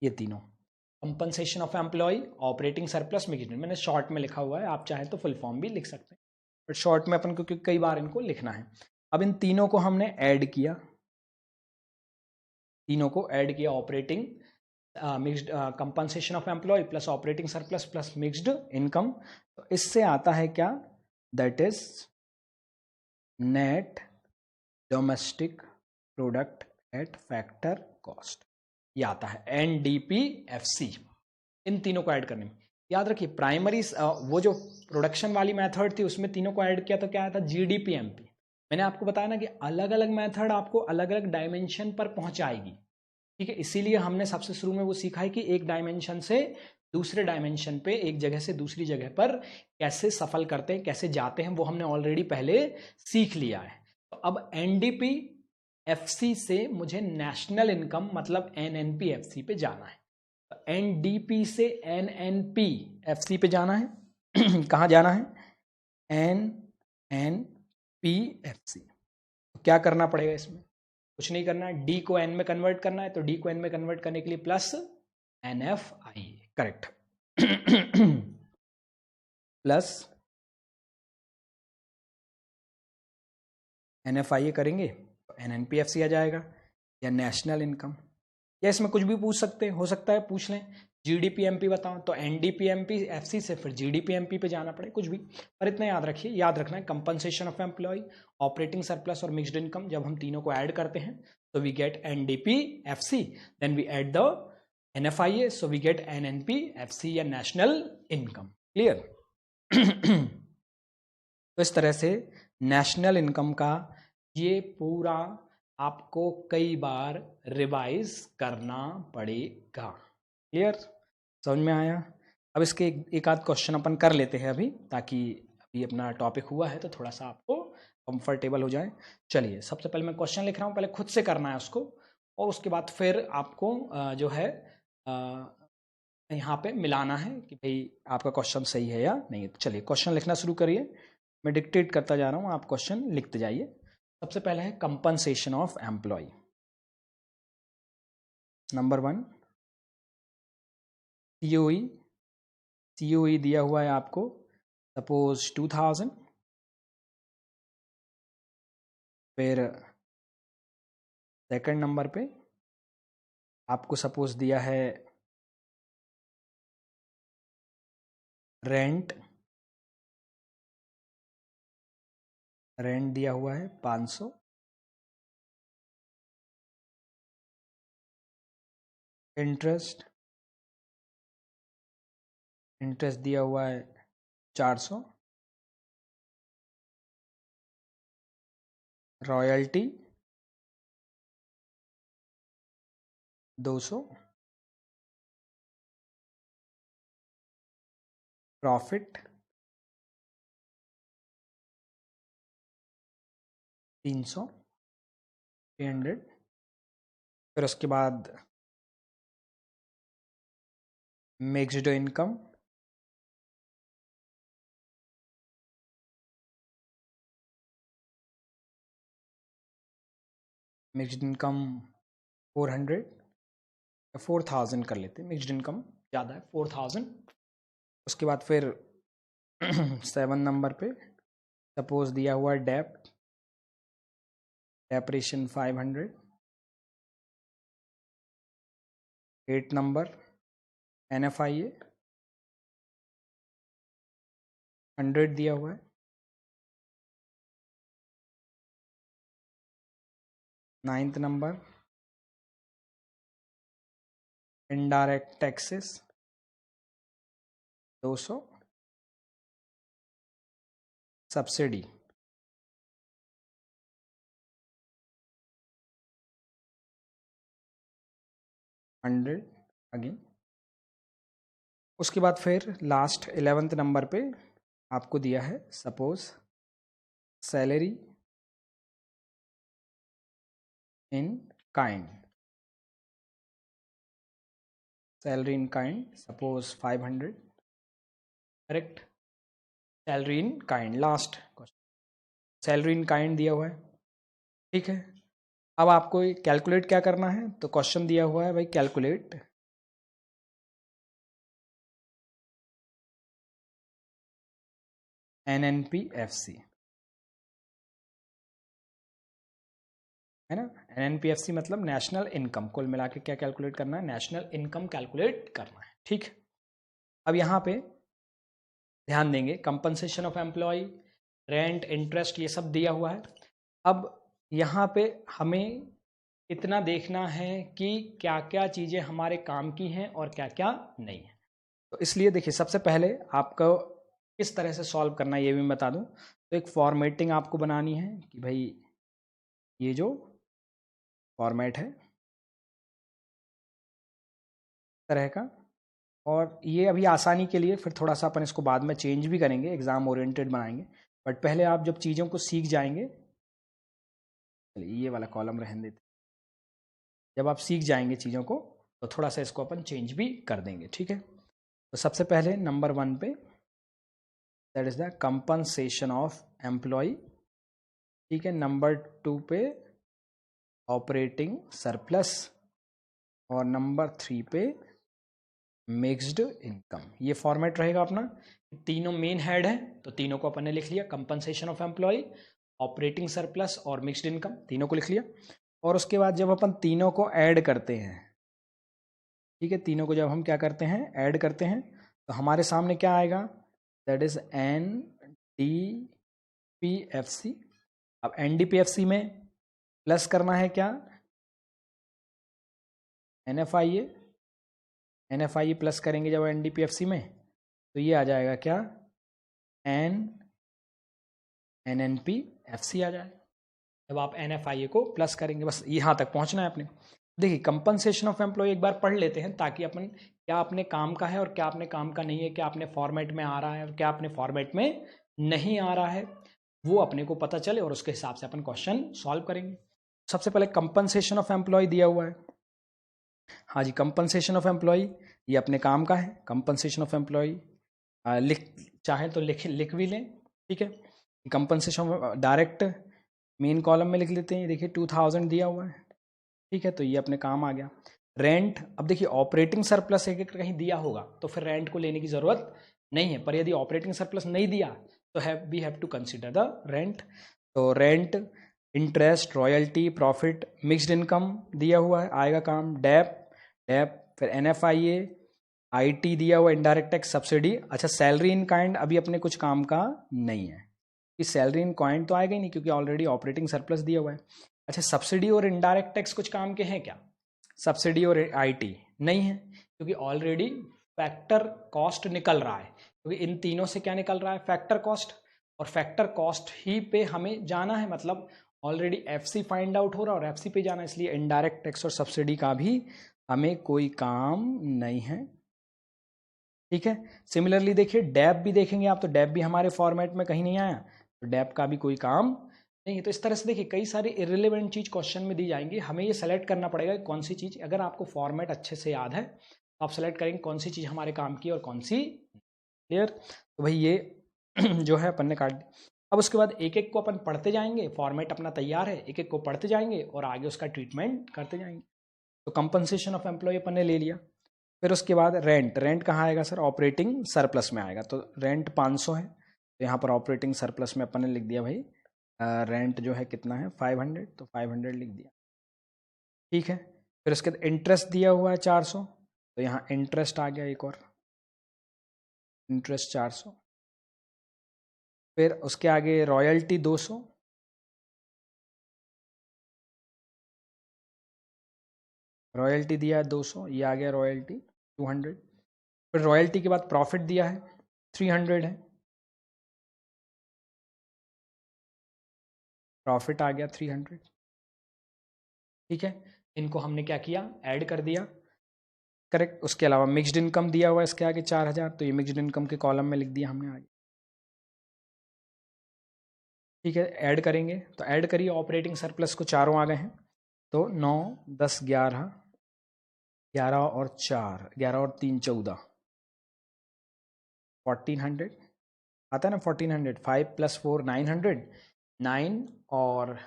[SPEAKER 1] ये तीनों। Compensation of employee, operating surplus, mixed income, मैंने शॉर्ट में लिखा हुआ है, आप चाहे तो फुल फॉर्म भी लिख सकते हैं, बट शॉर्ट में अपन को क्योंकि कई बार इनको लिखना है। अब इन तीनों को हमने ऐड किया, तीनों को ऐड किया, operating mixed compensation of employee plus operating surplus plus mixed income, तो इससे आता है क्या, that is net domestic product at factor cost, ये आता है NDPFC। इन तीनों को ऐड करने में याद रखिए प्राइमरी वो जो प्रोडक्शन वाली मेथड थी उसमें तीनों को ऐड किया तो क्या आया था, GDP-MP। मैंने आपको बताया ना कि अलग अलग मेथड आपको अलग अलग डायमेंशन पर पहुंचाएगी, ठीक है। इसीलिए हमने सबसे शुरू में वो सीखा है कि एक डायमेंशन से दूसरे डायमेंशन पे, एक जगह से दूसरी जगह पर कैसे सफल करते हैं, कैसे जाते हैं, वो हमने ऑलरेडी पहले सीख लिया है। तो अब NDPFC से मुझे नेशनल इनकम मतलब NNPFC पे जाना है। तो NDP से NNPFC पे जाना है कहाँ जाना है, NNPFC। तो क्या करना पड़ेगा इसमें, कुछ नहीं करना है, डी को एन में कन्वर्ट करना है, तो डी को एन में कन्वर्ट करने के लिए plus NFI, correct plus NFI करेंगे तो NNPFC आ जाएगा, या नेशनल इनकम, या इसमें कुछ भी पूछ सकते हैं, हो सकता है पूछ लें GDP-MP बताओ, तो NDP-MP FC से फिर GDP-MP पे जाना पड़े, कुछ भी। पर इतना याद रखिए, याद रखना है compensation of employee, operating surplus और मिक्स्ड इनकम जब हम तीनों को ऐड करते हैं तो we get NDPFC, then we add the NFIA, so we get NNPFC या नेशनल इनकम। क्लियर तो इस तरह से नेशनल इनकम का ये पूरा आपको कई बार रिवाइज करना पड़ेगा। क्लियर, समझ में आया। अब इसके एक आध क्वेश्चन अपन कर लेते हैं अभी, ताकि अभी अपना टॉपिक हुआ है तो थोड़ा सा आपको कंफर्टेबल हो जाए। चलिए सबसे पहले मैं क्वेश्चन लिख रहा हूँ, पहले खुद से करना है उसको, और उसके बाद फिर आपको जो है यहाँ पे मिलाना है कि भाई आपका क्वेश्चन सही है या नहीं। तो चलिए क्वेश्चन लिखना शुरू करिए, मैं डिक्टेट करता जा रहा हूँ, आप क्वेश्चन लिखते जाइए। सबसे पहले है compensation of employee. Number 1 COE, COE दिया हुआ है आपको सपोज 2000, फिर सेकंड नंबर पे आपको सपोज दिया है रेंट, रेंट दिया हुआ है 500, इंटरेस्ट, इंटरेस्ट दिया हुआ है 400, रॉयल्टी 200, प्रॉफिट 300, 300, फिर उसके बाद मिक्स्ड इनकम, मिक्स्ड इनकम 400 या 4000 कर लेते हैं, मिक्स्ड इनकम ज़्यादा है 4000। उसके बाद फिर 7 नंबर पे सपोज दिया हुआ है डेप्ट, डेप्रेशन 500। 8 नंबर NFIA 100 दिया हुआ है। 9th number indirect taxes 200। Subsidy, hundred again. उसके बाद फिर लास्ट 11th नंबर पे आपको दिया है suppose salary in kind, salary in kind suppose 500, correct. Salary in kind last question, salary in kind दिया हुआ है, ठीक है। अब आपको कैलकुलेट क्या करना है, तो क्वेश्चन दिया हुआ है भाई कैलकुलेट NNPFC, है ना। NNPFC मतलब नेशनल इनकम, कुल मिला के क्या कैलकुलेट करना है, नेशनल इनकम कैलकुलेट करना है, ठीक। अब यहाँ पे ध्यान देंगे compensation of employee, rent, interest, ये सब दिया हुआ है। अब यहाँ पे हमें इतना देखना है कि क्या क्या चीज़ें हमारे काम की हैं और क्या क्या नहीं है। तो इसलिए देखिए सबसे पहले आपको किस तरह से सॉल्व करना है ये भी मैं बता दूं। तो एक फॉर्मेटिंग आपको बनानी है कि भाई ये जो फॉर्मेट है तरह का, और ये अभी आसानी के लिए, फिर थोड़ा सा अपन इसको बाद में चेंज भी करेंगे, एग्जाम ओरिएंटेड बनाएंगे। बट पहले आप जब चीज़ों को सीख जाएंगे, चलिए ये वाला कॉलम रहने देते, जब आप सीख जाएंगे चीज़ों को तो थोड़ा सा इसको अपन चेंज भी कर देंगे, ठीक है। तो सबसे पहले नंबर 1 पे that is the compensation of employee, ठीक है। नंबर 2 पे ऑपरेटिंग सरप्लस, और नंबर 3 पे मिक्स्ड इनकम। ये फॉर्मेट रहेगा अपना, तीनों मेन हेड है तो तीनों को अपन ने लिख लिया, compensation of employee, operating surplus और मिक्स्ड इनकम, तीनों को लिख लिया। और उसके बाद जब अपन तीनों को ऐड करते हैं, ठीक है, तीनों को जब हम क्या करते हैं, ऐड करते हैं, तो हमारे सामने क्या आएगा, दैट इज NDPFC। अब NDPFC में प्लस करना है क्या, NFIA प्लस करेंगे जब NDPFC में, तो ये आ जाएगा क्या, NNPFC आ जाएगा। जब आप NFIA को प्लस करेंगे, बस यहाँ तक पहुँचना है अपने। देखिए कंपनसेशन ऑफ एम्प्लॉय एक बार पढ़ लेते हैं ताकि अपन क्या अपने काम का है और क्या अपने काम का नहीं है, क्या अपने फॉर्मेट में आ रहा है और क्या अपने फॉर्मेट में नहीं आ रहा है, वो अपने को पता चले और उसके हिसाब से अपन क्वेश्चन सॉल्व करेंगे। सबसे पहले कंपनसेशन ऑफ एम्प्लॉय दिया हुआ है, हाँ जी, कंपनसेशन ऑफ एम्प्लॉय ये अपने काम का है। कंपनसेशन ऑफ एम्प्लॉय लिख चाहे तो लिख भी लें, ठीक है। कंपनसेशन डायरेक्ट मेन कॉलम में लिख लेते हैं, देखिए 2000 दिया हुआ है, ठीक है, तो ये अपने काम आ गया। रेंट, अब देखिए ऑपरेटिंग सरप्लस एक कहीं दिया होगा तो फिर रेंट को लेने की जरूरत नहीं है, पर यदि ऑपरेटिंग सरप्लस नहीं दिया तो we have to consider the rent. तो rent, interest, royalty, profit, mixed income दिया हुआ है, आएगा काम। डेप फिर NFIA, IT दिया हुआ, इनडायरेक्ट टैक्स, सब्सिडी। अच्छा सैलरी इन काइंड अभी अपने कुछ काम का नहीं है, कि सैलरी इन काइंड तो आएगा ही नहीं क्योंकि ऑलरेडी ऑपरेटिंग सरप्लस दिया हुआ है। अच्छा सब्सिडी और इनडायरेक्ट टैक्स कुछ काम के हैं क्या, सब्सिडी और IT नहीं है क्योंकि ऑलरेडी फैक्टर कॉस्ट निकल रहा है, क्योंकि इन तीनों से क्या निकल रहा है, फैक्टर कॉस्ट, और फैक्टर कॉस्ट ही पे हमें जाना है, मतलब ऑलरेडी FC फाइंड आउट हो रहा है और FC पे जाना है, इसलिए इनडायरेक्ट टैक्स और सब्सिडी का भी हमें कोई काम नहीं है, ठीक है। सिमिलरली देखिए डेप भी देखेंगे आप, तो डेप भी हमारे फॉर्मेट में कहीं नहीं आया, तो डेप का भी कोई काम नहीं है। तो इस तरह से देखिए कई सारी इररिलेवेंट चीज़ क्वेश्चन में दी जाएंगी, हमें ये सेलेक्ट करना पड़ेगा कौन सी चीज़, अगर आपको फॉर्मेट अच्छे से याद है तो आप सेलेक्ट करेंगे कौन सी चीज़ हमारे काम की और कौन सी। क्लियर, तो भाई ये जो है अपन ने काट दी। अब उसके बाद एक एक को अपन पढ़ते जाएंगे, फॉर्मेट अपना तैयार है, एक एक को पढ़ते जाएंगे और आगे उसका ट्रीटमेंट करते जाएंगे। तो कंपनसेशन ऑफ एम्प्लॉय अपन ने ले लिया, फिर उसके बाद रेंट, रेंट कहाँ आएगा सर, ऑपरेटिंग सरप्लस में आएगा, तो रेंट 500 है, तो यहाँ पर ऑपरेटिंग सरप्लस में अपन ने लिख दिया भाई रेंट जो है कितना है 500, तो 500 लिख दिया, ठीक है। फिर उसके बाद इंटरेस्ट दिया हुआ है 400, तो यहाँ इंटरेस्ट आ गया एक और, इंटरेस्ट 400। फिर उसके आगे रॉयल्टी 200, रॉयल्टी दिया है 200, ये आ गया रॉयल्टी 200। फिर रॉयल्टी के बाद प्रॉफिट दिया है 300 है, प्रॉफिट आ गया 300। ठीक है, इनको हमने क्या किया, ऐड कर दिया, करेक्ट। उसके अलावा मिक्स्ड इनकम दिया हुआ है इसके आगे 4000, तो ये मिक्स्ड इनकम के कॉलम में लिख दिया हमने आगे। ठीक है, ऐड करेंगे तो ऐड करिए, ऑपरेटिंग सरप्लस को चारों आ गए हैं, तो 9 10 11, 11 और 4, 11 और 3 14, 1400 आता है ना, 1400, 5 + 4 900, 9 और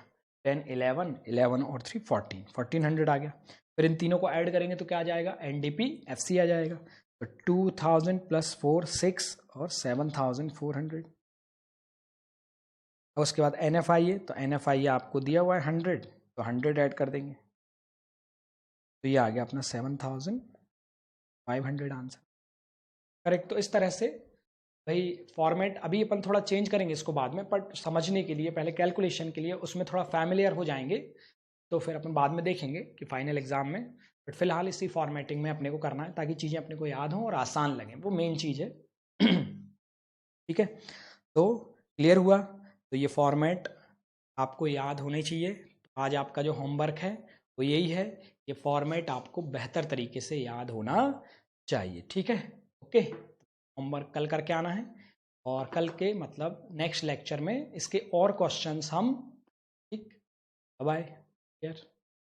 [SPEAKER 1] 10 11, 11 और 3 14, 1400 आ गया। फिर इन तीनों को ऐड करेंगे तो क्या आ जाएगा, एनडीपी एफसी आ जाएगा। तो 2000 + 4 6 और 7400। और उसके बाद NFIA, तो NFIA आपको दिया हुआ है 100, तो 100 ऐड कर देंगे, तो ये आ गया अपना 7500 आंसर, करेक्ट। तो इस तरह से भाई फॉर्मेट अभी अपन थोड़ा चेंज करेंगे इसको बाद में, बट समझने के लिए पहले कैलकुलेशन के लिए उसमें थोड़ा फैमिलियर हो जाएंगे, तो फिर अपन बाद में देखेंगे कि फाइनल एग्जाम में। बट फिलहाल इसी फॉर्मेटिंग में अपने को करना है ताकि चीज़ें अपने को याद हों और आसान लगें, वो मेन चीज़ है। ठीक है, तो क्लियर हुआ। तो ये फॉर्मेट आपको याद होने चाहिए। आज आपका जो होमवर्क है वो यही है, ये फॉर्मेट आपको बेहतर तरीके से याद होना चाहिए। ठीक है, ओके। होमवर्क कल करके आना है, और कल के मतलब नेक्स्ट लेक्चर में इसके और क्वेश्चंस हम, ठीक, बाय, यार।